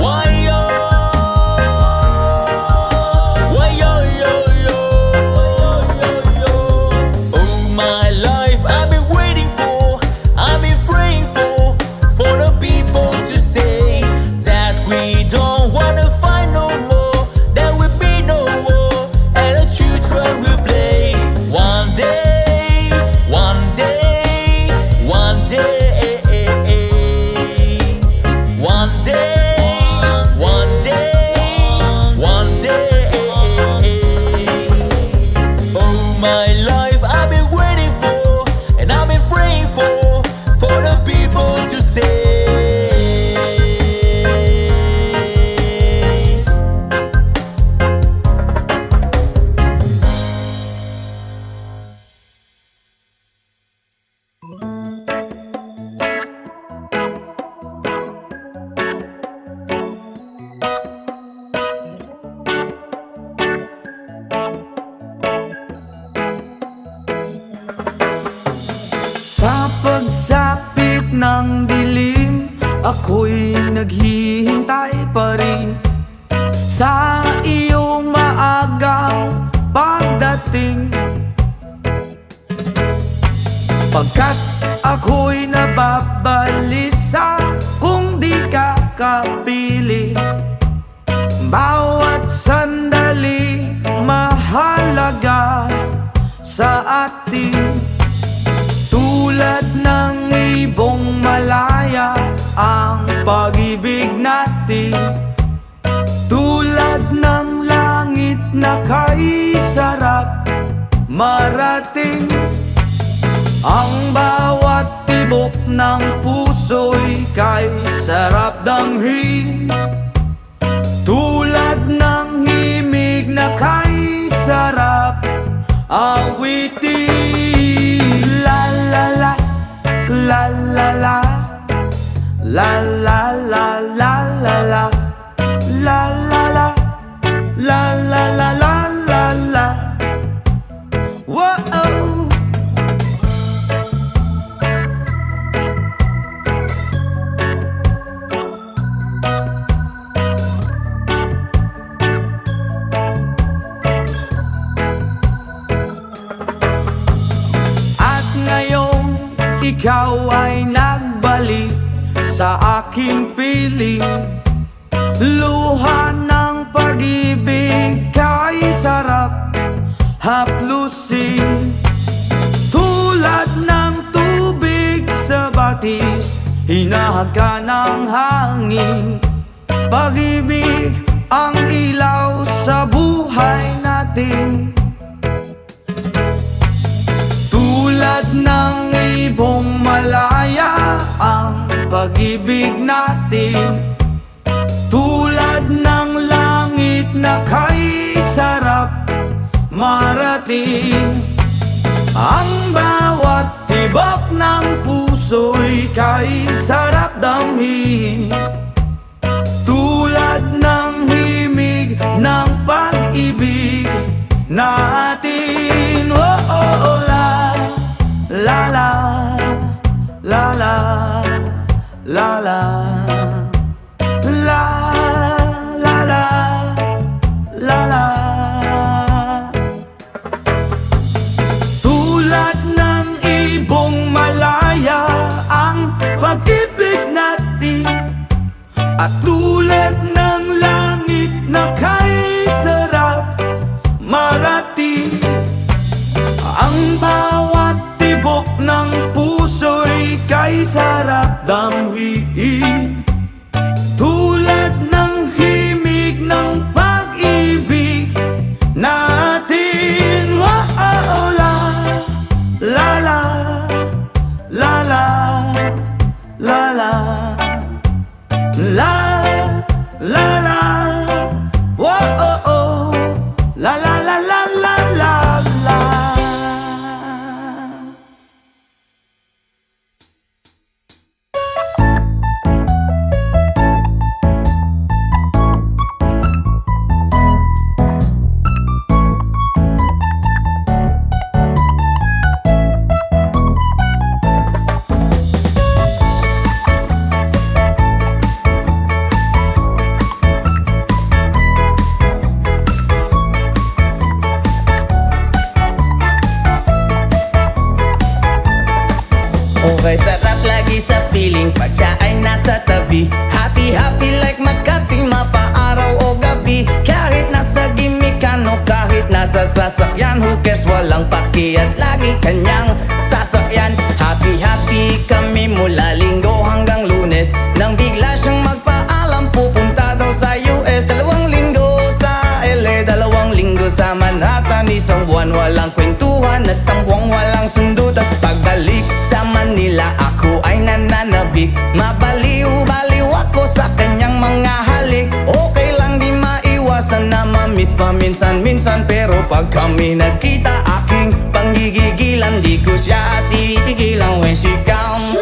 Why yo? Why yo yo yo? All my life I've been waiting for, I've been praying for the people to say that we don't wanna fight no more, there will be no war, and the children will play. One day, pagsapit ng dilim, ako'y naghihintay pa rin sa iyong maagang pagdating. Pagkat ako'y nababalisa kung di ka kapiling. Bawat sandali mahalaga sa atin. Tulad ng ibong malaya ang pag-ibig natin. Tulad ng langit na kay sarap marating. Ang bawat tibok ng puso'y kay sarap damhin. Tulad ng himig na kay sarap awitin. La la la, la la la, la la la la la la, la la la, la la la la la la. Whoa. Ikaw ay nagbalik sa aking piling. Luha ng pag-ibig kay sarap haplusin. Tulad ng tubig sa batis, hinahaga ng hangin. Pag-ibig ang ilaw sa buhay natin. Tulad ng ibong malaya ang pag-ibig natin. Tulad ng langit na kay sarap marating. Ang bawat tibok ng puso'y kay sarap damhin. Tulad ng himig ng pag-ibig natin. Oh, oh, oh, la la la la la la la la la la la. Tulad ng ibong malaya ang pag-ibig natin. At tulad ng langit na kay sarap marating. Ang bawat tibok ng puso'y kay sarap damhin. Tulad ng himig ng pag-ibig natin. Oh, oh, la la la la la la la la la la. Oh, oh, oh, la la la la la la la. Okay, sarap lagi sa piling pag siya ay nasa tabi. Happy, happy like Makati, mapaaraw o gabi. Kahit nasa gimikan o kahit nasa sasakyan, who cares, walang paki at lagi kanyang sasakyan. Happy, happy kami mula Linggo hanggang Lunes. Nang bigla siyang magpaalam, pupunta daw sa US. 2 linggo sa LA, 2 linggo sa Manhattan. Isang buwan walang kwentuhan at 1 buwang walang sundutan. Pagbalik sa Manila, ako ay nananabik. Mabaliw-baliw ako sa kanyang mga halik. Okay lang di maiwasan na ma-miss paminsan-minsan. Pero pag kami nagkita, aking panggigigilan. Di ko siya titigilan when she comes.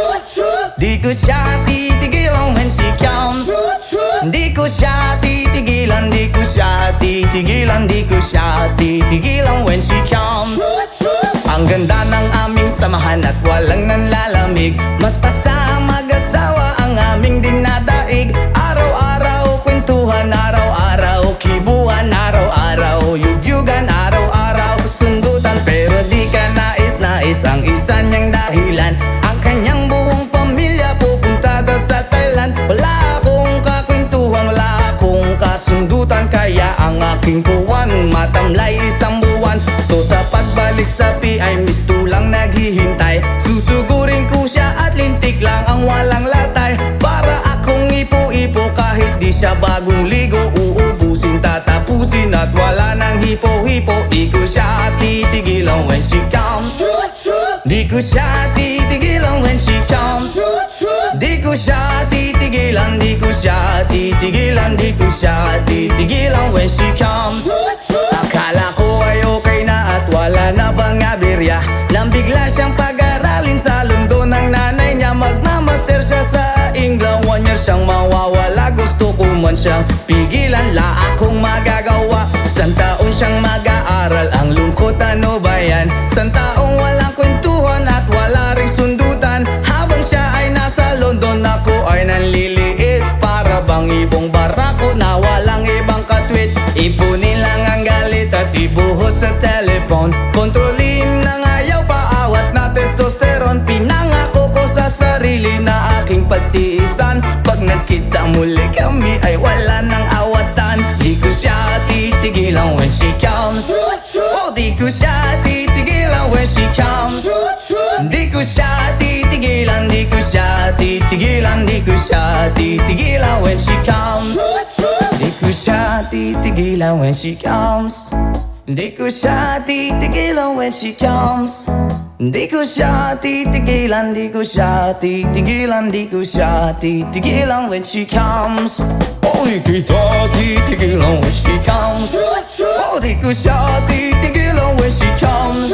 Di ko siya titigilan when she comes. Di ko siya titigilan, di ko siya titigilan, di ko siya titigilan when she comes. Ang Ang ganda ng aming samahan at walang nanlalamig. Mas pa sa mag-asawa ang aming dinadaig. Araw-araw kwentuhan, araw-araw kibuan, araw-araw yugyugan, araw-araw sundutan. Pero di ka nais-nais ang isa niyang dahilan. Ang kanyang buong pamilya pupunta daw sa Thailand. Wala akong kakwentuhan, wala akong kasundutan. Kaya ang aking puwan matamlay isang buwan. So sa pagbalik sa PI, mistulang naghihintay. Susugurin ko siya at lintik lang ang walang latay. Para akong ipo-ipo kahit di siya bagong ligo. Uubusin, tatapusin at wala nang hipo-hipo. Di ko siya titigilan when she comes. Di ko siya titigilan when she comes. Di ko siya titigilan, di ko siya titigilan, di ko siya titigilan when she comes. Akala ko ay okay na at wala na bang aberya. Nang bigla siyang pag-aralin sa London ng nanay niya. Magmamaster siya sa England, 1 year siyang mawawala. Gusto ko man siyang pigilan, la akong magagawa. Isang taon siyang mag-aaral, ang lungkot ano ba yan? Isang taong walang kwentuhan at wala ring sundutan. Habang siya ay nasa London, ako ay nanliliit. Para bang ibong barako na walang ibang katwit. Ipunin lang ang galit at ibuhos sa telephone. Kontrolin ng ayaw, paawat na testosterone. Pinangako ko sa sarili na aking pagtiisan. Pag nagkita muli kami ay wala nang awatan. Di ko siya titigilan when she comes. Oh, di ko siya titigilan when she comes. Di ko siya titigilan, di ko siya titigilan, di ko siya titigilan when she comes. Di ko siya titigilan when she comes. Di ko siya titigilan when she comes. Di ko siya titigilan, di ko siya titigilan, di ko siya titigilan when she comes. Oh, di ko siya titigilan when she comes. Oh, di ko siya titigilan when she comes.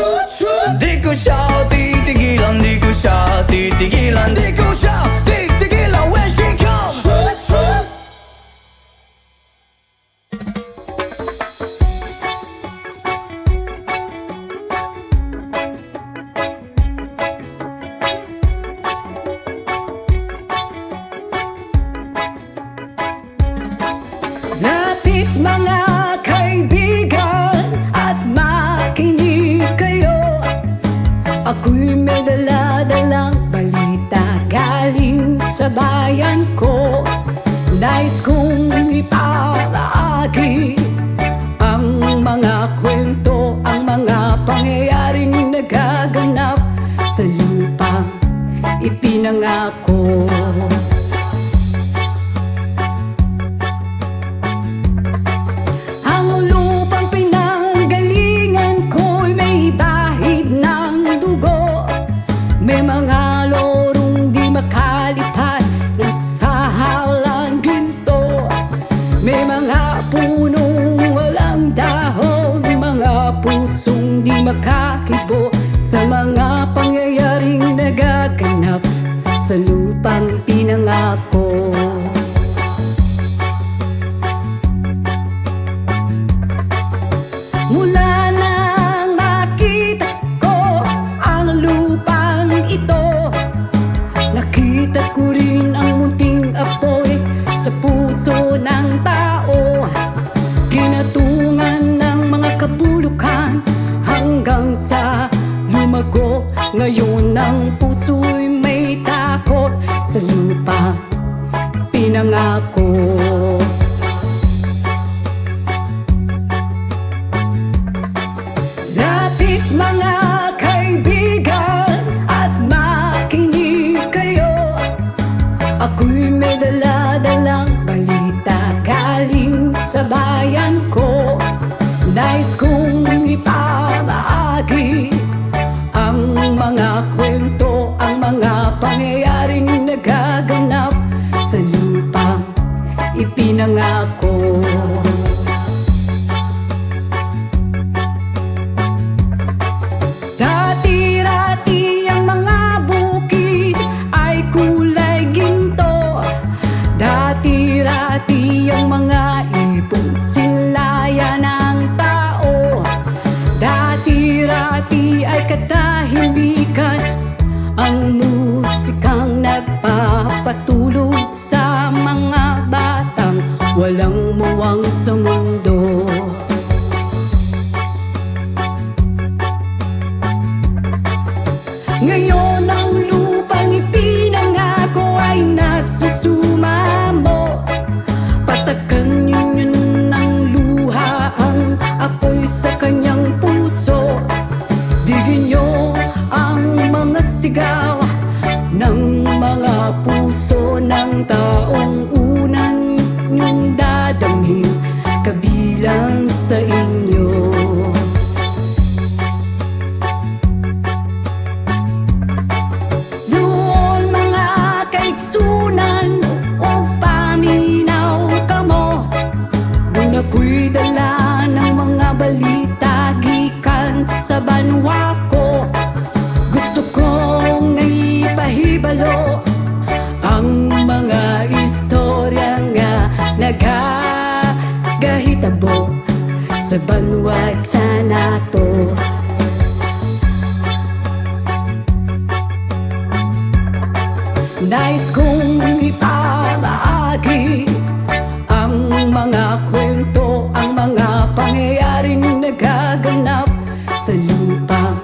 Di ko siya titigilan, di ko siya titigilan, di ko siya titigilan when she comes. Lapit mga kaibigan at makinig kayo. Ako'y may dala-dalang balita galing sa bayan ko. Nais kong ipamahagi ang mga kwento, ang mga pangyayaring nagaganap sa lupang ipinangako. Ang lupang pinanggalingan ko'y may bahid ng dugo. May mga lorong di makalipad na sa halang ginto. May mga punong walang dahon, mga pusong di makakibo sa mga pangyayaring nagaganap sa lupang pinangako. Mula nang makita ko ang lupang ito, nakita ko rin ang munting apoy sa puso ng tao. Ginatungan ng mga kabulukan hanggang sa lumago. Ngayon ang puso'y may takot sa lupang pinangako. Lapit mga kaibigan at makinig kayo. Ako'y may dala-dalang balita galing sa bayan ko. Nais kong ipamahagi ang mga kwento, ang mga pangyayaring nagaganap sa lupang ipinangako. Dati-rati ang mga bukid ay kulay ginto. Dati-rati ang mga ibon sinlaya ng tao. Dati Dati ay katahimikan, ang musikang nagpapatulog sa mga batang walang muwang sa mundo. Ngayon ang lupang ipinangako ay nagsusumamo. Patakan yun ng luha ang apoy sa kanyang puso. Digin niyo ang mga sigaw ng mga puso ng taong unang niyong dadamhin kabilang sa inyo. Doon mga kaigsunan o paminaw kamo, doon ako'y dala ng mga balita gikan sa banwa ko. Gusto kong ipahibalo ang mga istorya nga nagagahitabo sa banwa sa nato. Nais kong ipamahagi ang mga kwento, ang mga pangyayaring nagaganap sa lupang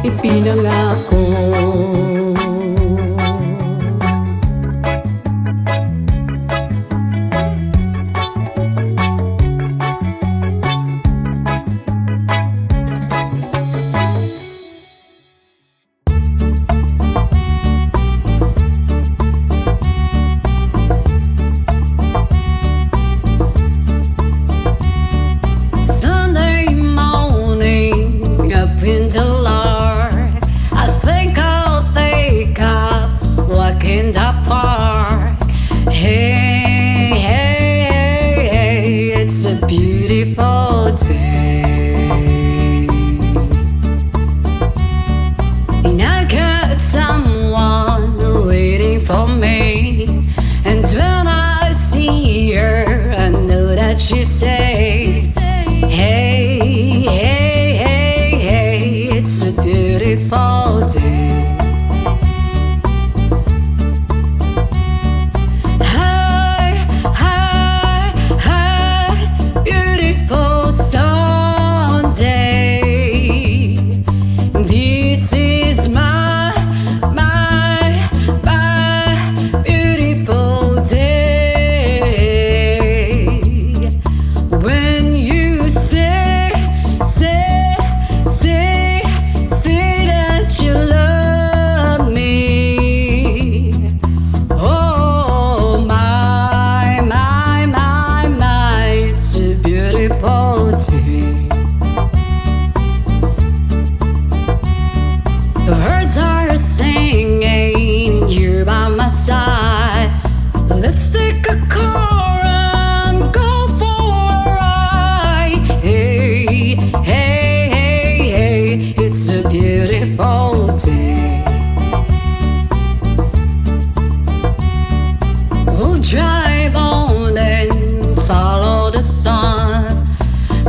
ipinangako. Sunday morning, up in the Lord, I think I'll take up walk in the park. Hey, hey, hey, hey, it's a beautiful day. And I got someone waiting for me. And when I see her, I know that she says, hey, hey, hey, hey, it's a beautiful day. Hi, hi, hi, beautiful Sunday. This is my beautiful day. When you say that you love me. Oh my, it's a beautiful day. The birds are singing, you're by my side. Let's take a car and go for a ride. Hey, hey, hey, hey, it's a beautiful day. We'll drive on and follow the sun,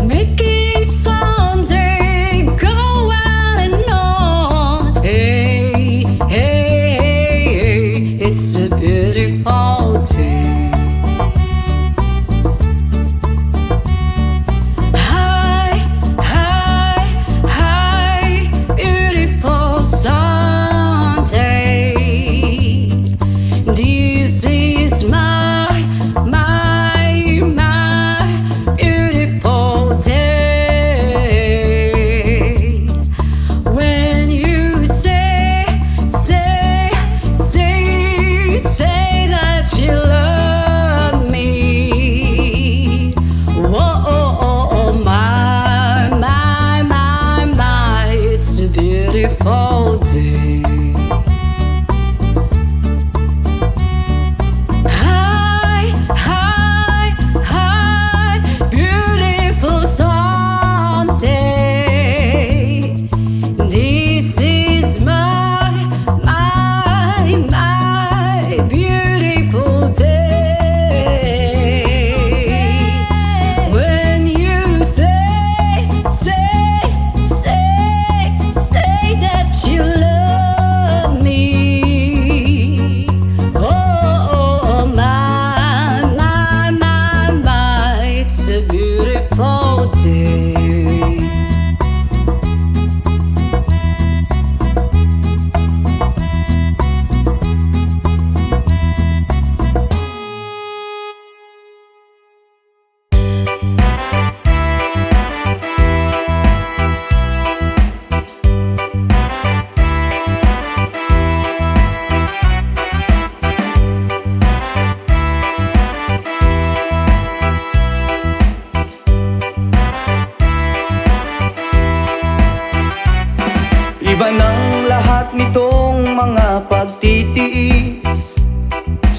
making Sunday go on and on. Hey, hey, hey, hey, it's a beautiful day. Hi, hi, hi, beautiful Sunday. This is my beautiful day. When you say that you love me. Whoa, my, it's a beautiful day. Hi, hi, hi, beautiful Sunday. This is my beautiful day. When you say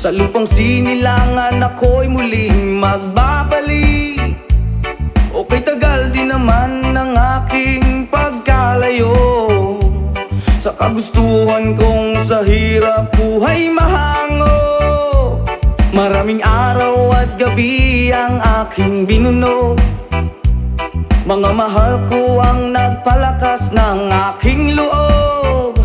Sa lupang sinilangan ako'y muling magbabalik. Okay, tagal din naman ng aking pagkalayo sa kagustuhan kong sa hirap buhay mahango. Maraming araw at gabi ang aking binuno. Mga mahal ko ang nagpalakas ng aking loob.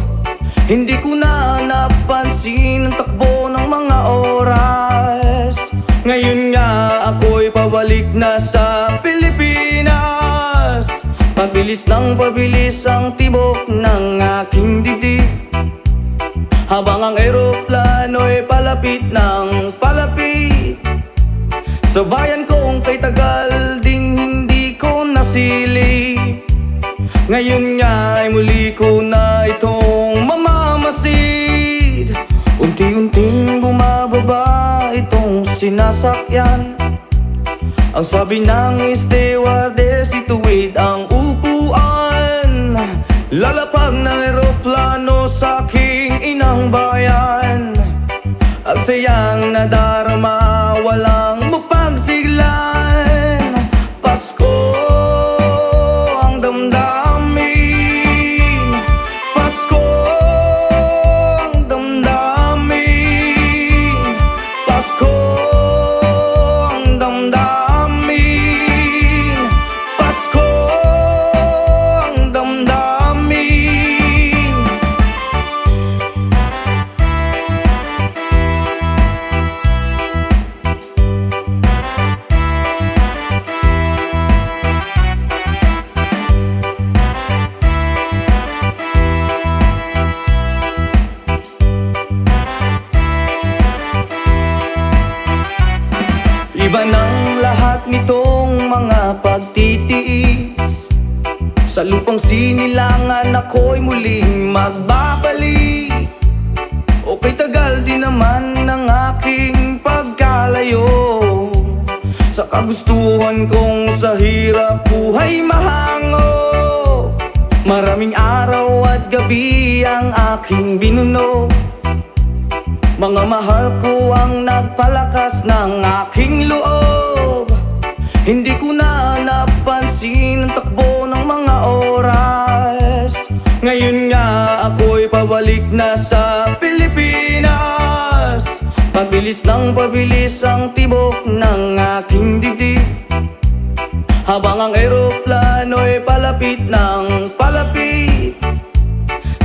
Hindi ko na napansin ang takbo ng mga oras. Ngayon nga ako'y pabalik na sa Pilipinas. Pabilis ng pabilis ang tibok ng aking dibdib, habang ang eroplano'y palapit ng palapit. Sa bayan kong kay tagal ding hindi ko nasilip. Ngayon nga ay muli ko na itong mamamasid. Unti-unting bumababa itong sinasakyan. Ang sabi ng stewardess, ituwid ang upuan. Lalapag ng eroplano sa aking inang bayan. Ang sayang nadarama, walang mapagsiglan. Pasko ang damdamin, Pasko ang damdamin, Pasko ang damdamin, Pasko ang damdamin. Iba ng lahat nitong mga pagtitiis. Sa lupang sinilangan ako'y muling magbabalik. Okay, tagal din naman ng aking pagkalayo sa kagustuhan kong sa hirap buhay mahango. Maraming araw at gabi ang aking binuno. Mga mahal ko ang nagpalakas ng aking loob. Hindi ko na napansin ang takbo ng mga oras. Ngayon nga ako'y pabalik na sa Pilipinas. Pabilis ng pabilis ang tibok ng aking dibdib, habang ang eroplano'y palapit ng palapit.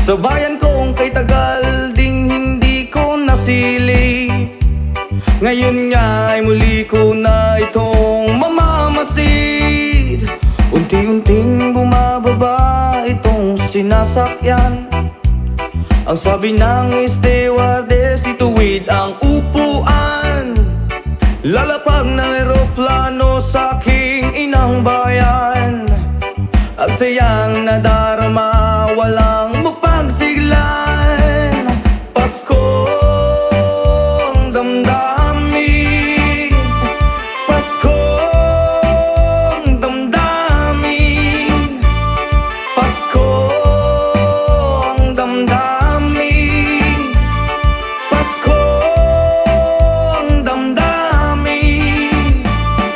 Sa bayan kong kay tagal ding hindi ko nasilip. Ngayon nga ay muli ko na itong mamamasid. Unti-unting bumababa itong sinasakyan. Ang sabi ng stewardess, ituwid ang upuan. Lalapag ng eroplano sa aking inang bayan. Ang sayang nadarama, walang mapagsiglan. Pasko ang damdamin, Pasko ang damdamin, Pasko ang damdamin, Pasko ang damdamin. Pasko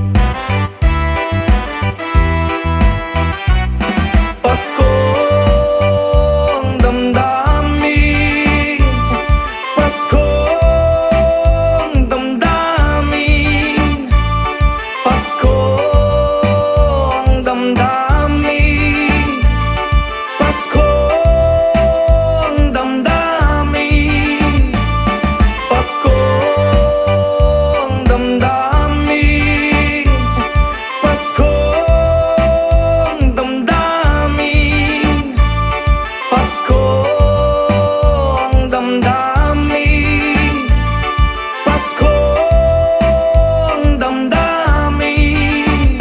ang damdamin, Pasko ang damdamin, Pasko ang damdamin, Pasko ang damdamin, Pasko ang damdamin, Pasko ang damdamin, Pasko ang damdamin, Pasko ang damdamin.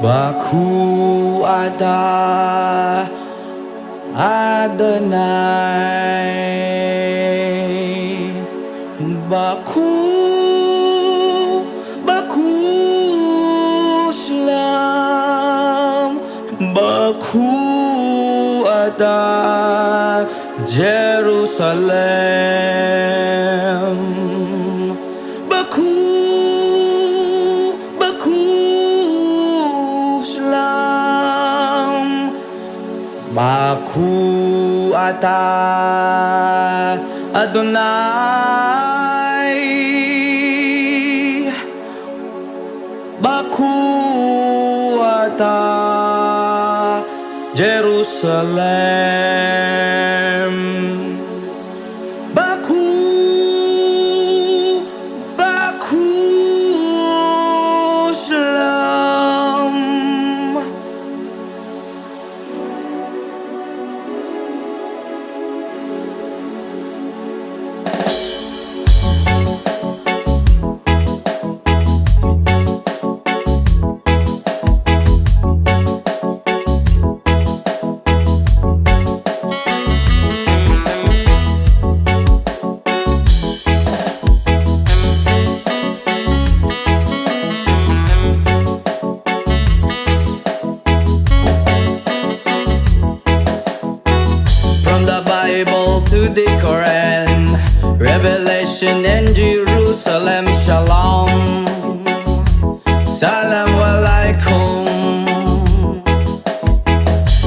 Baku Ata Adonai. Baku Shalom. Baku Ata Jerusalem. Baku Shalom. Baku Ata Adonai. Baku Ata Jerusalem. Baku Shalom. From the Bible to the Quran, Revelation and Jerusalem, Shalom. Salam alaikum.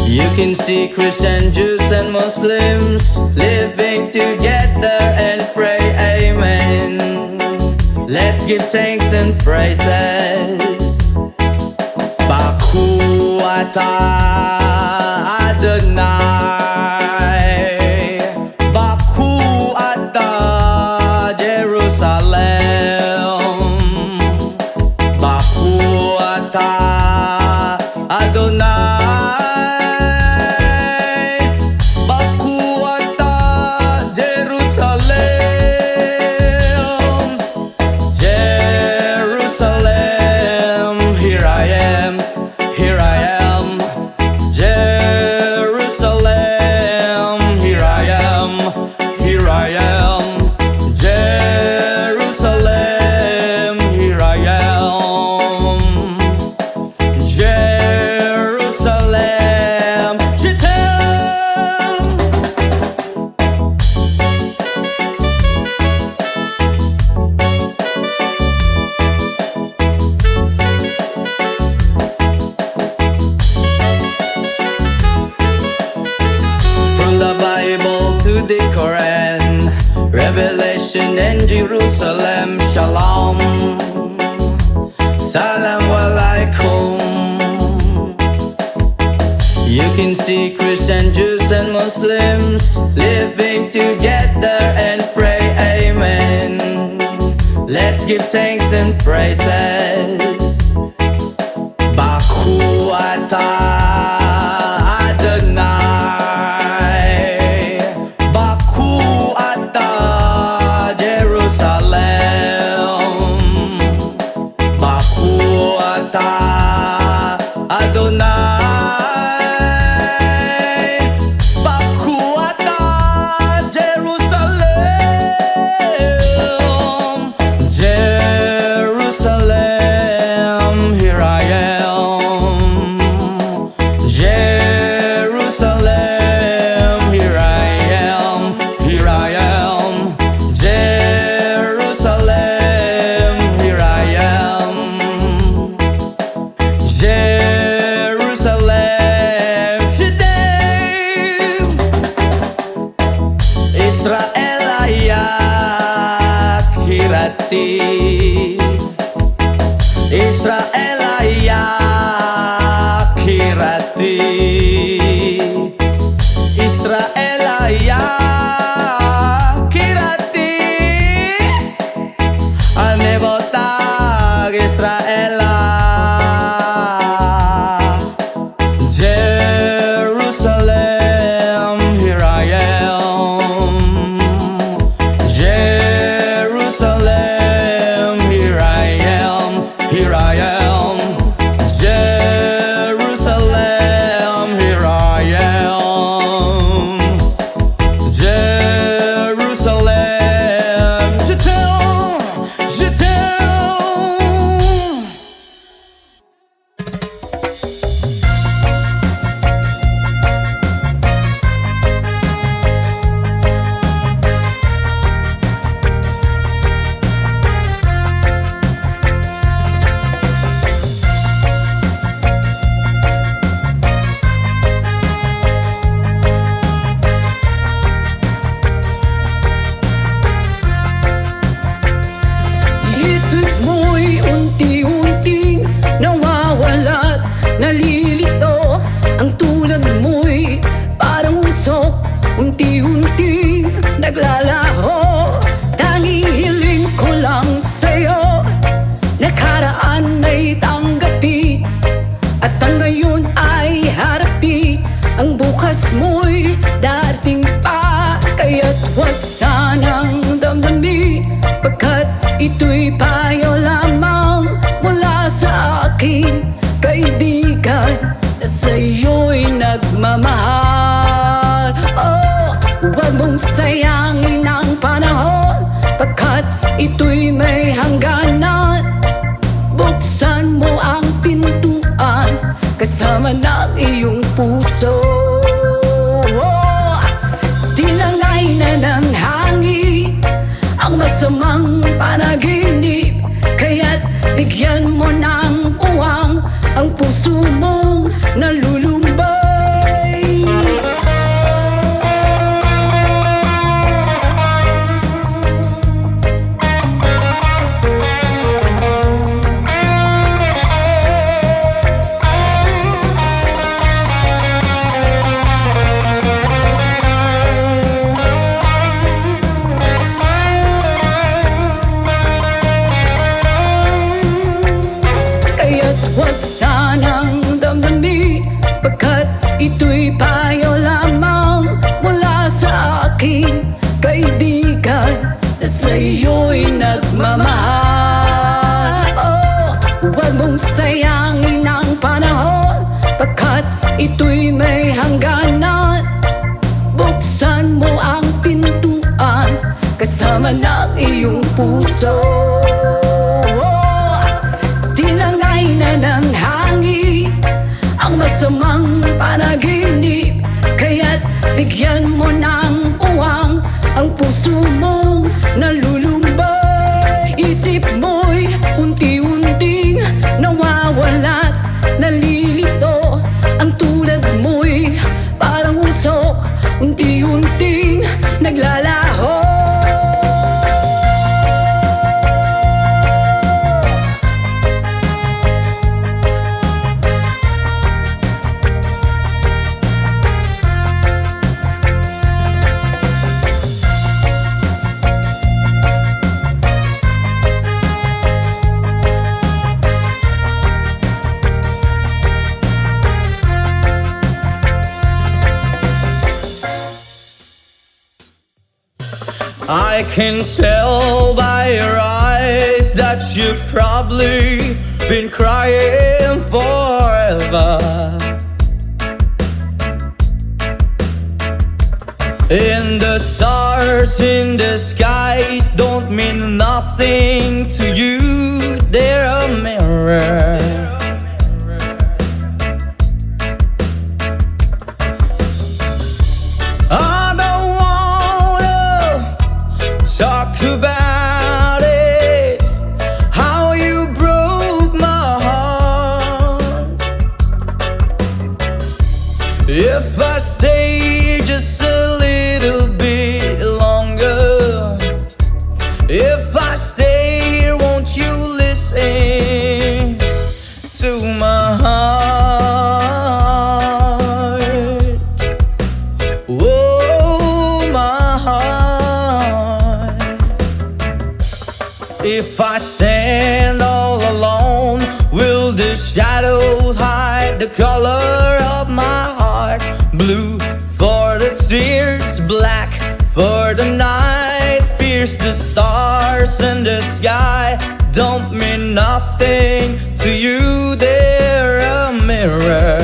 You can see Christian, Jews and Muslims living together and pray amen. Let's give thanks and praises. Baku Ata Adonai. Baku Ata Jerusalem. Baku Ata Adonai. Baku Ata Jerusalem. Jerusalem, here I am, here I am. Jerusalem, here I am, here I am. Jerusalem, here I am. Jerusalem, Shittim. From the Bible to the Quran, Revelation and Jerusalem, Shalom. Salam alaikum. You can see Christian, Jews and Muslims living together and pray amen. Let's give thanks and praises. Baku Ata Adonai. Baku Ata Jerusalem. Baku Ata Adonai. Baku Ata Jerusalem. Jerusalem, nalilito. Ang tulad mo'y parang usok, unti-unti naglalaho. Tanging hiling ko lang sa'yo, nakaraan ay tanggapi, at ang ngayon ay harapi. Ang bukas mo'y dating pa, kaya't huwag sanang damdami, pagkat ito'y payo lamang mula sa aking kaibigan na sa'yo'y nagmamahal. Oh, huwag mong sayangin ang panahon, pagkat ito'y may hangganan. Buksan mo ang pintuan kasama ng iyong puso. Tinangay na ng hangin ang masamang panaginip, kaya't bigyan mo ng uwang ang puso mong nalulumbay. Kaya't huwag sanang damdami, pagkat ito'y payo lamang mula sa aking kaibigan na sa'yo'y nagmamahal. Oh, huwag mong sayangin ang panahon, pagkat ito'y may hangganan. Buksan mo ang pintuan kasama ng iyong puso. Tinangay na ng hangin ang masamang panaginip, kaya't bigyan mo ng uwang ang puso mong nalulumbay. Isip mo'y unti-unting nawawala't nalilito. Ang tulad mo'y parang usok, unti-unting naglalaho. I can tell by your eyes that you've probably been crying forever. And the stars in the skies don't mean nothing to you, they're a mirror. Talk about it, how you broke my heart. If I stay just a little bit longer, if I stay here, won't you listen to my heart? Whoa, my heart. If I stand all alone, will the shadows hide the color of my heart? Blue for the tears, black for the night. Fears the stars and the sky don't mean nothing to you, they're a mirror.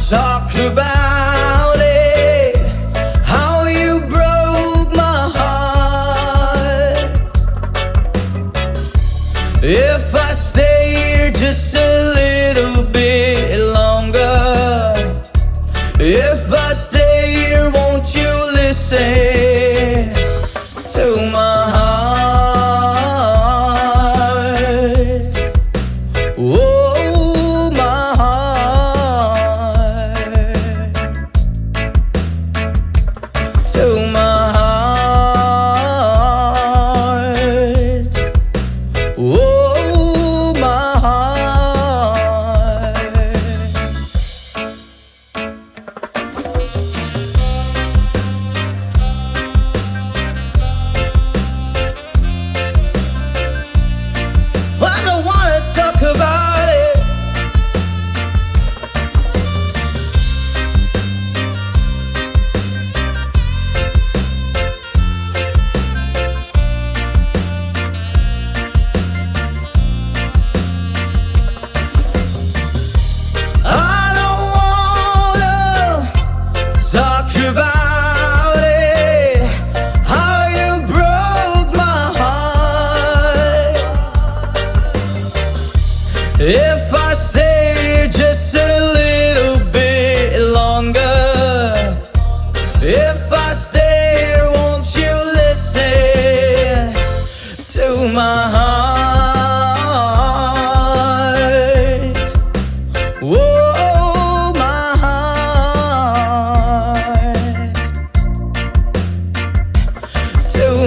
Talk about it, how you broke my heart. If I stay here just a little bit longer, if I stay here, won't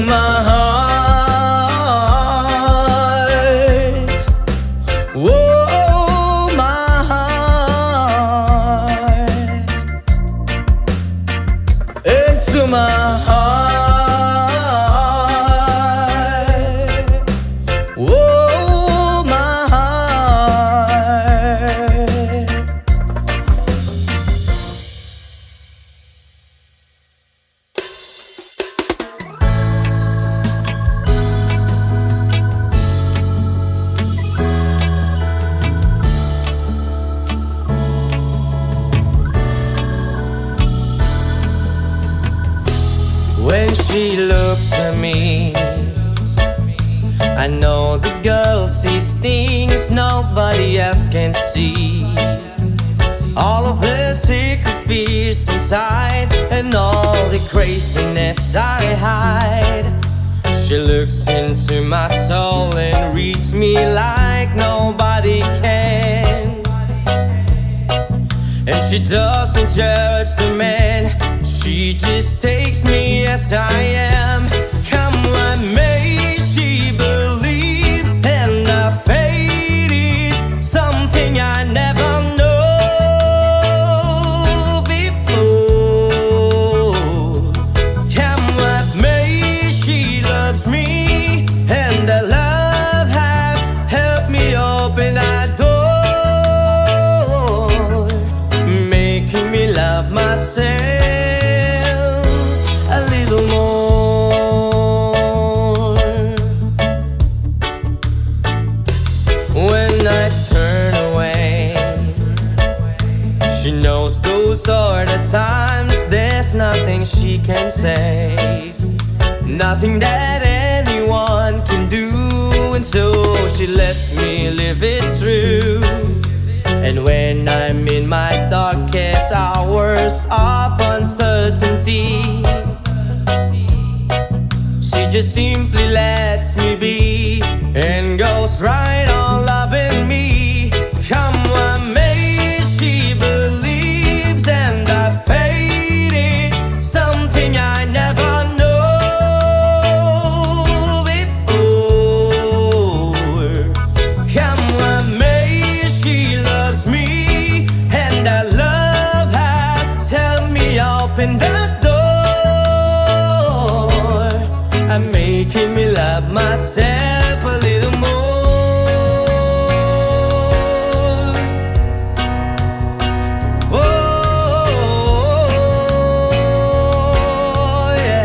my heart. Oh, my heart. Into my heart. Oh, my heart. When she looks at me, I know the girl sees things nobody else can see. All of the secret fears inside and all the craziness I hide. She looks into my soul and reads me like nobody can. And she doesn't judge the man, she just takes me as I am. Come what may, she believes, and the fate is something I never know before. Come what may, she loves me, and the love has helped me open that door, making me love myself a little more. When I turn away, she knows those are the times there's nothing she can say, nothing that anyone can do, and so she lets me live it through. And when I'm in my darkest hours of uncertainty, she just simply lets me be and goes right on loving me. Come what may, she believes, and the fate is something I never know before. Come what may, she loves me, and the love has helped me open the door, and making me love myself a little more. Oh, yeah.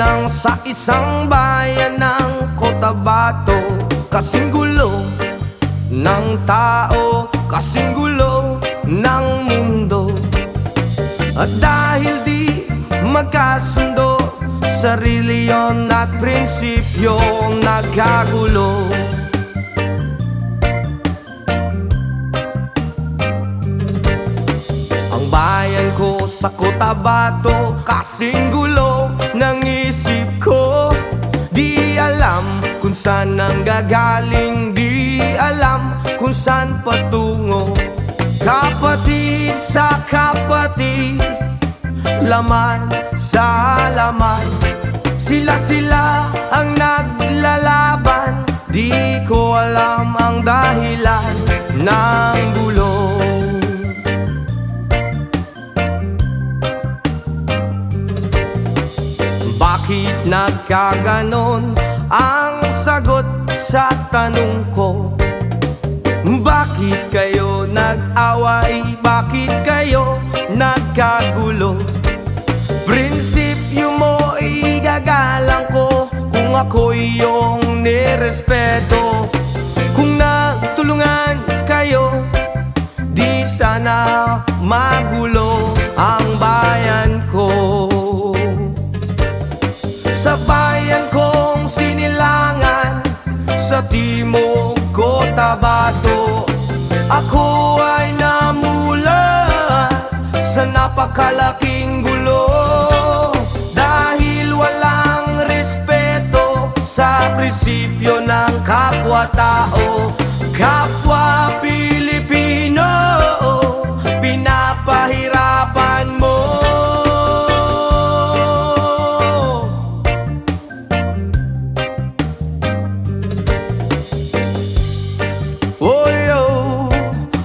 lang sa isang bayan ng Cotabato. Kasing gulo ng tao, kasing gulo ng mundo. At dahil di magkasundo sa reliyon at prinsipyo, nagkagulo. Ang bayan ko sa Cotabato, kasing gulo ng isip ko. Di alam kung saan nanggagaling, di alam kung saan patungo. Kapatid sa kapatid, laman sa laman, sila ang naglalaban. Di ko alam ang dahilan ng gulo. Bakit nagkaganon? Ang sagot sa tanong ko. Bakit kayo nag-away? Bakit kayo nagkagulo? Prinsipyo mo igagalang ko kung ako iyong nirespeto. Kung nagtulungan kayo, di sana magulo ang bayan ko. Sa bayan kong sinilangan, sa timog Cotabato, ako ay namulat sa napakalaking gulo. Dahil walang respeto sa prinsipyo ng kapwa-tao, kapwa Pilipino, pinapahirapan mo.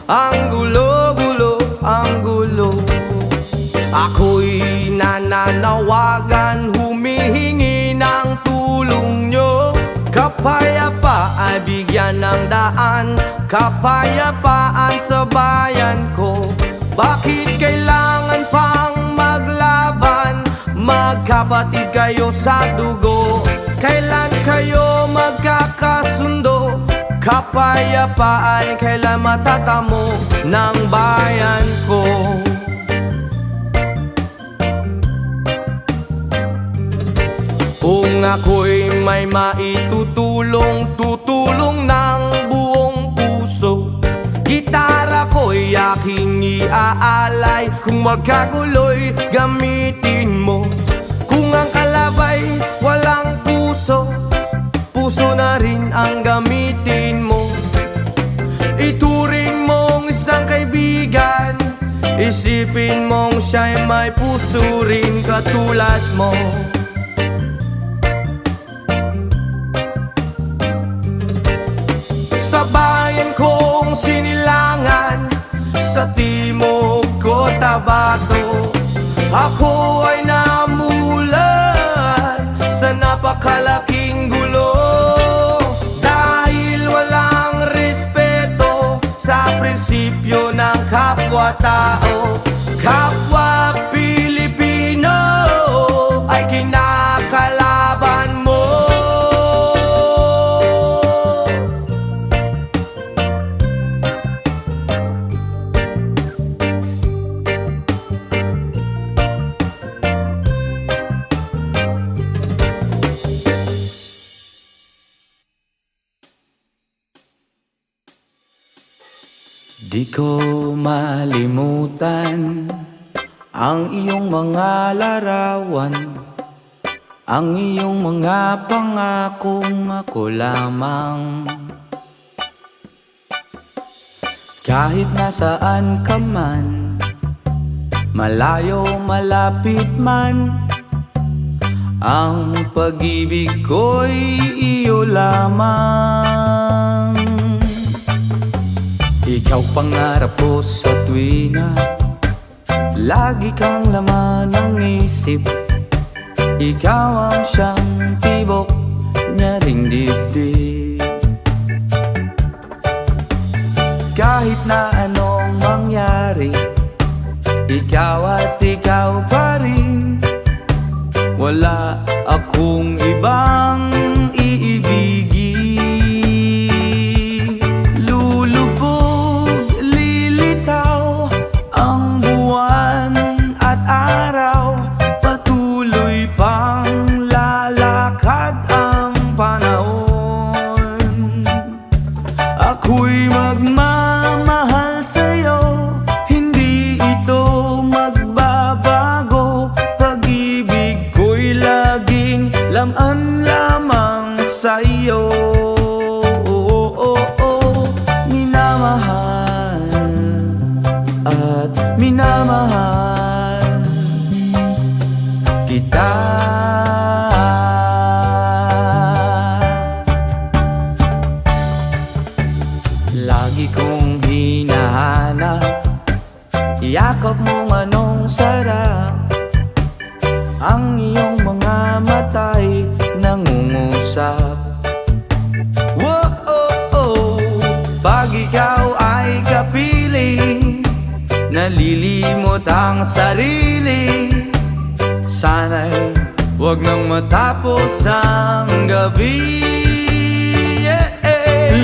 Ang gulo, ang gulo. Ako'y nananawagan, humihingi ng tulong nyo. Kapayapaan, bigyan ng daan, kapayapaan sa bayan ko. Bakit kailangan pang maglaban? Magkapatid kayo sa dugo. Kailan kayo magkakasundo? Kapayapaan kailan matatamo ng bayan ko. Kung ako'y may maitutulong, tutulong ng buong puso. Gitara ko'y aking iaalay, kung magkagulo'y gamitin mo. Kung ang kalabay walang puso, puso na rin ang gamitin mo. Ituring mong isang kaibigan, isipin mong siya'y may puso rin katulad mo. Sa bayan kong sinilangan, sa timog Cotabato, ako ay namulat sa napakalaking gulo. Dahil walang respeto sa prinsipyo ng kapwa-tao, kapwa Pilipino ay kinakalaban mo. Di ko malimutan ang iyong mga larawan, ang iyong mga pangakong ako lamang. Kahit nasaan ka man, malayo malapit man, ang pag-ibig ko'y iyo lamang. Ikaw pangarap ko sa tuwina, lagi kang laman ng isip. Ikaw ang siyang tibok niya ring dibdib. Kahit na anong mangyari, ikaw at ikaw pa rin. Wala ako akong ibang iibigin. Lulubog, lilitaw ang buwan at araw, patuloy pang lalakad ang panahon. Ako'y magmamahal sa'yo, hindi ito magbabago. Pag-ibig ko'y laging laman lamang sa'yo. Minamahal at minamahal kita. Lagi kong hinahanap, yakap mong anong sarap. Ang iyong mga mata'y nangungusap. Whoa, pag ikaw ay kapiling, nalilimot ang sarili. Sana'y wag nang matapos ang gabi.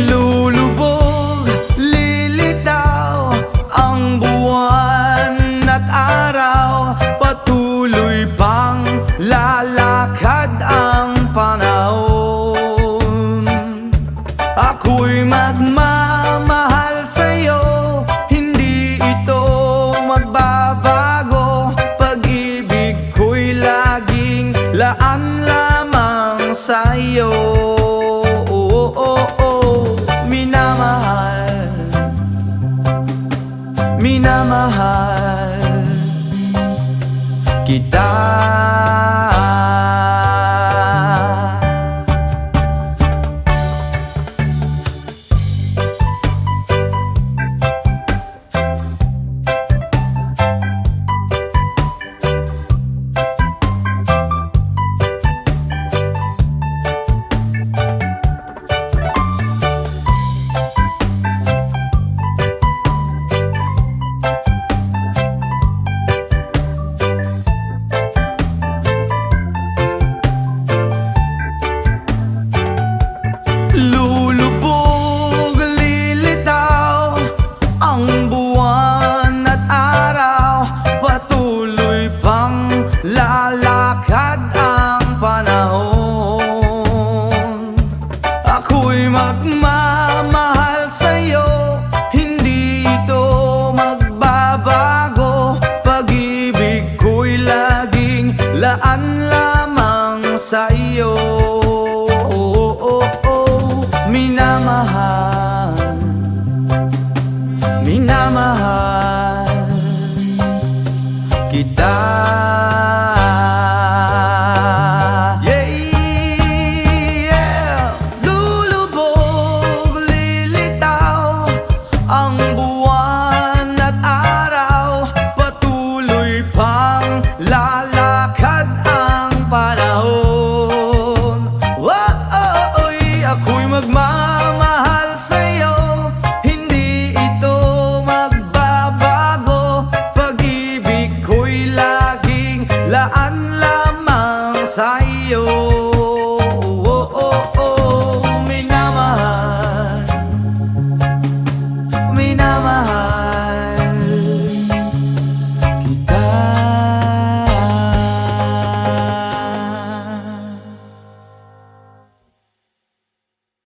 Lulubog, lilitaw ang buwan at araw, patuloy pang lalakad ang panahon. Ako'y magmamahal sa'yo, hindi ito magbabago. Pag-ibig ko'y laging laan lamang sa'yo. Minamahal, minamahal kita. Lulubog, lilitaw ang buwan at araw, patuloy pang lalakad ang panahon. Ako'y magmamahal sa'yo, hindi ito magbabago. Pag-ibig ko'y laging laan lamang sa'yo. Minamahal, minamahal kita. Lulubog, lilitaw ang buwan at araw, patuloy pang lalakad ang panahon. Ako'y magmamahal sa'yo, hindi ito magbabago. Pag-ibig ko'y laging laan lamang sa'yo.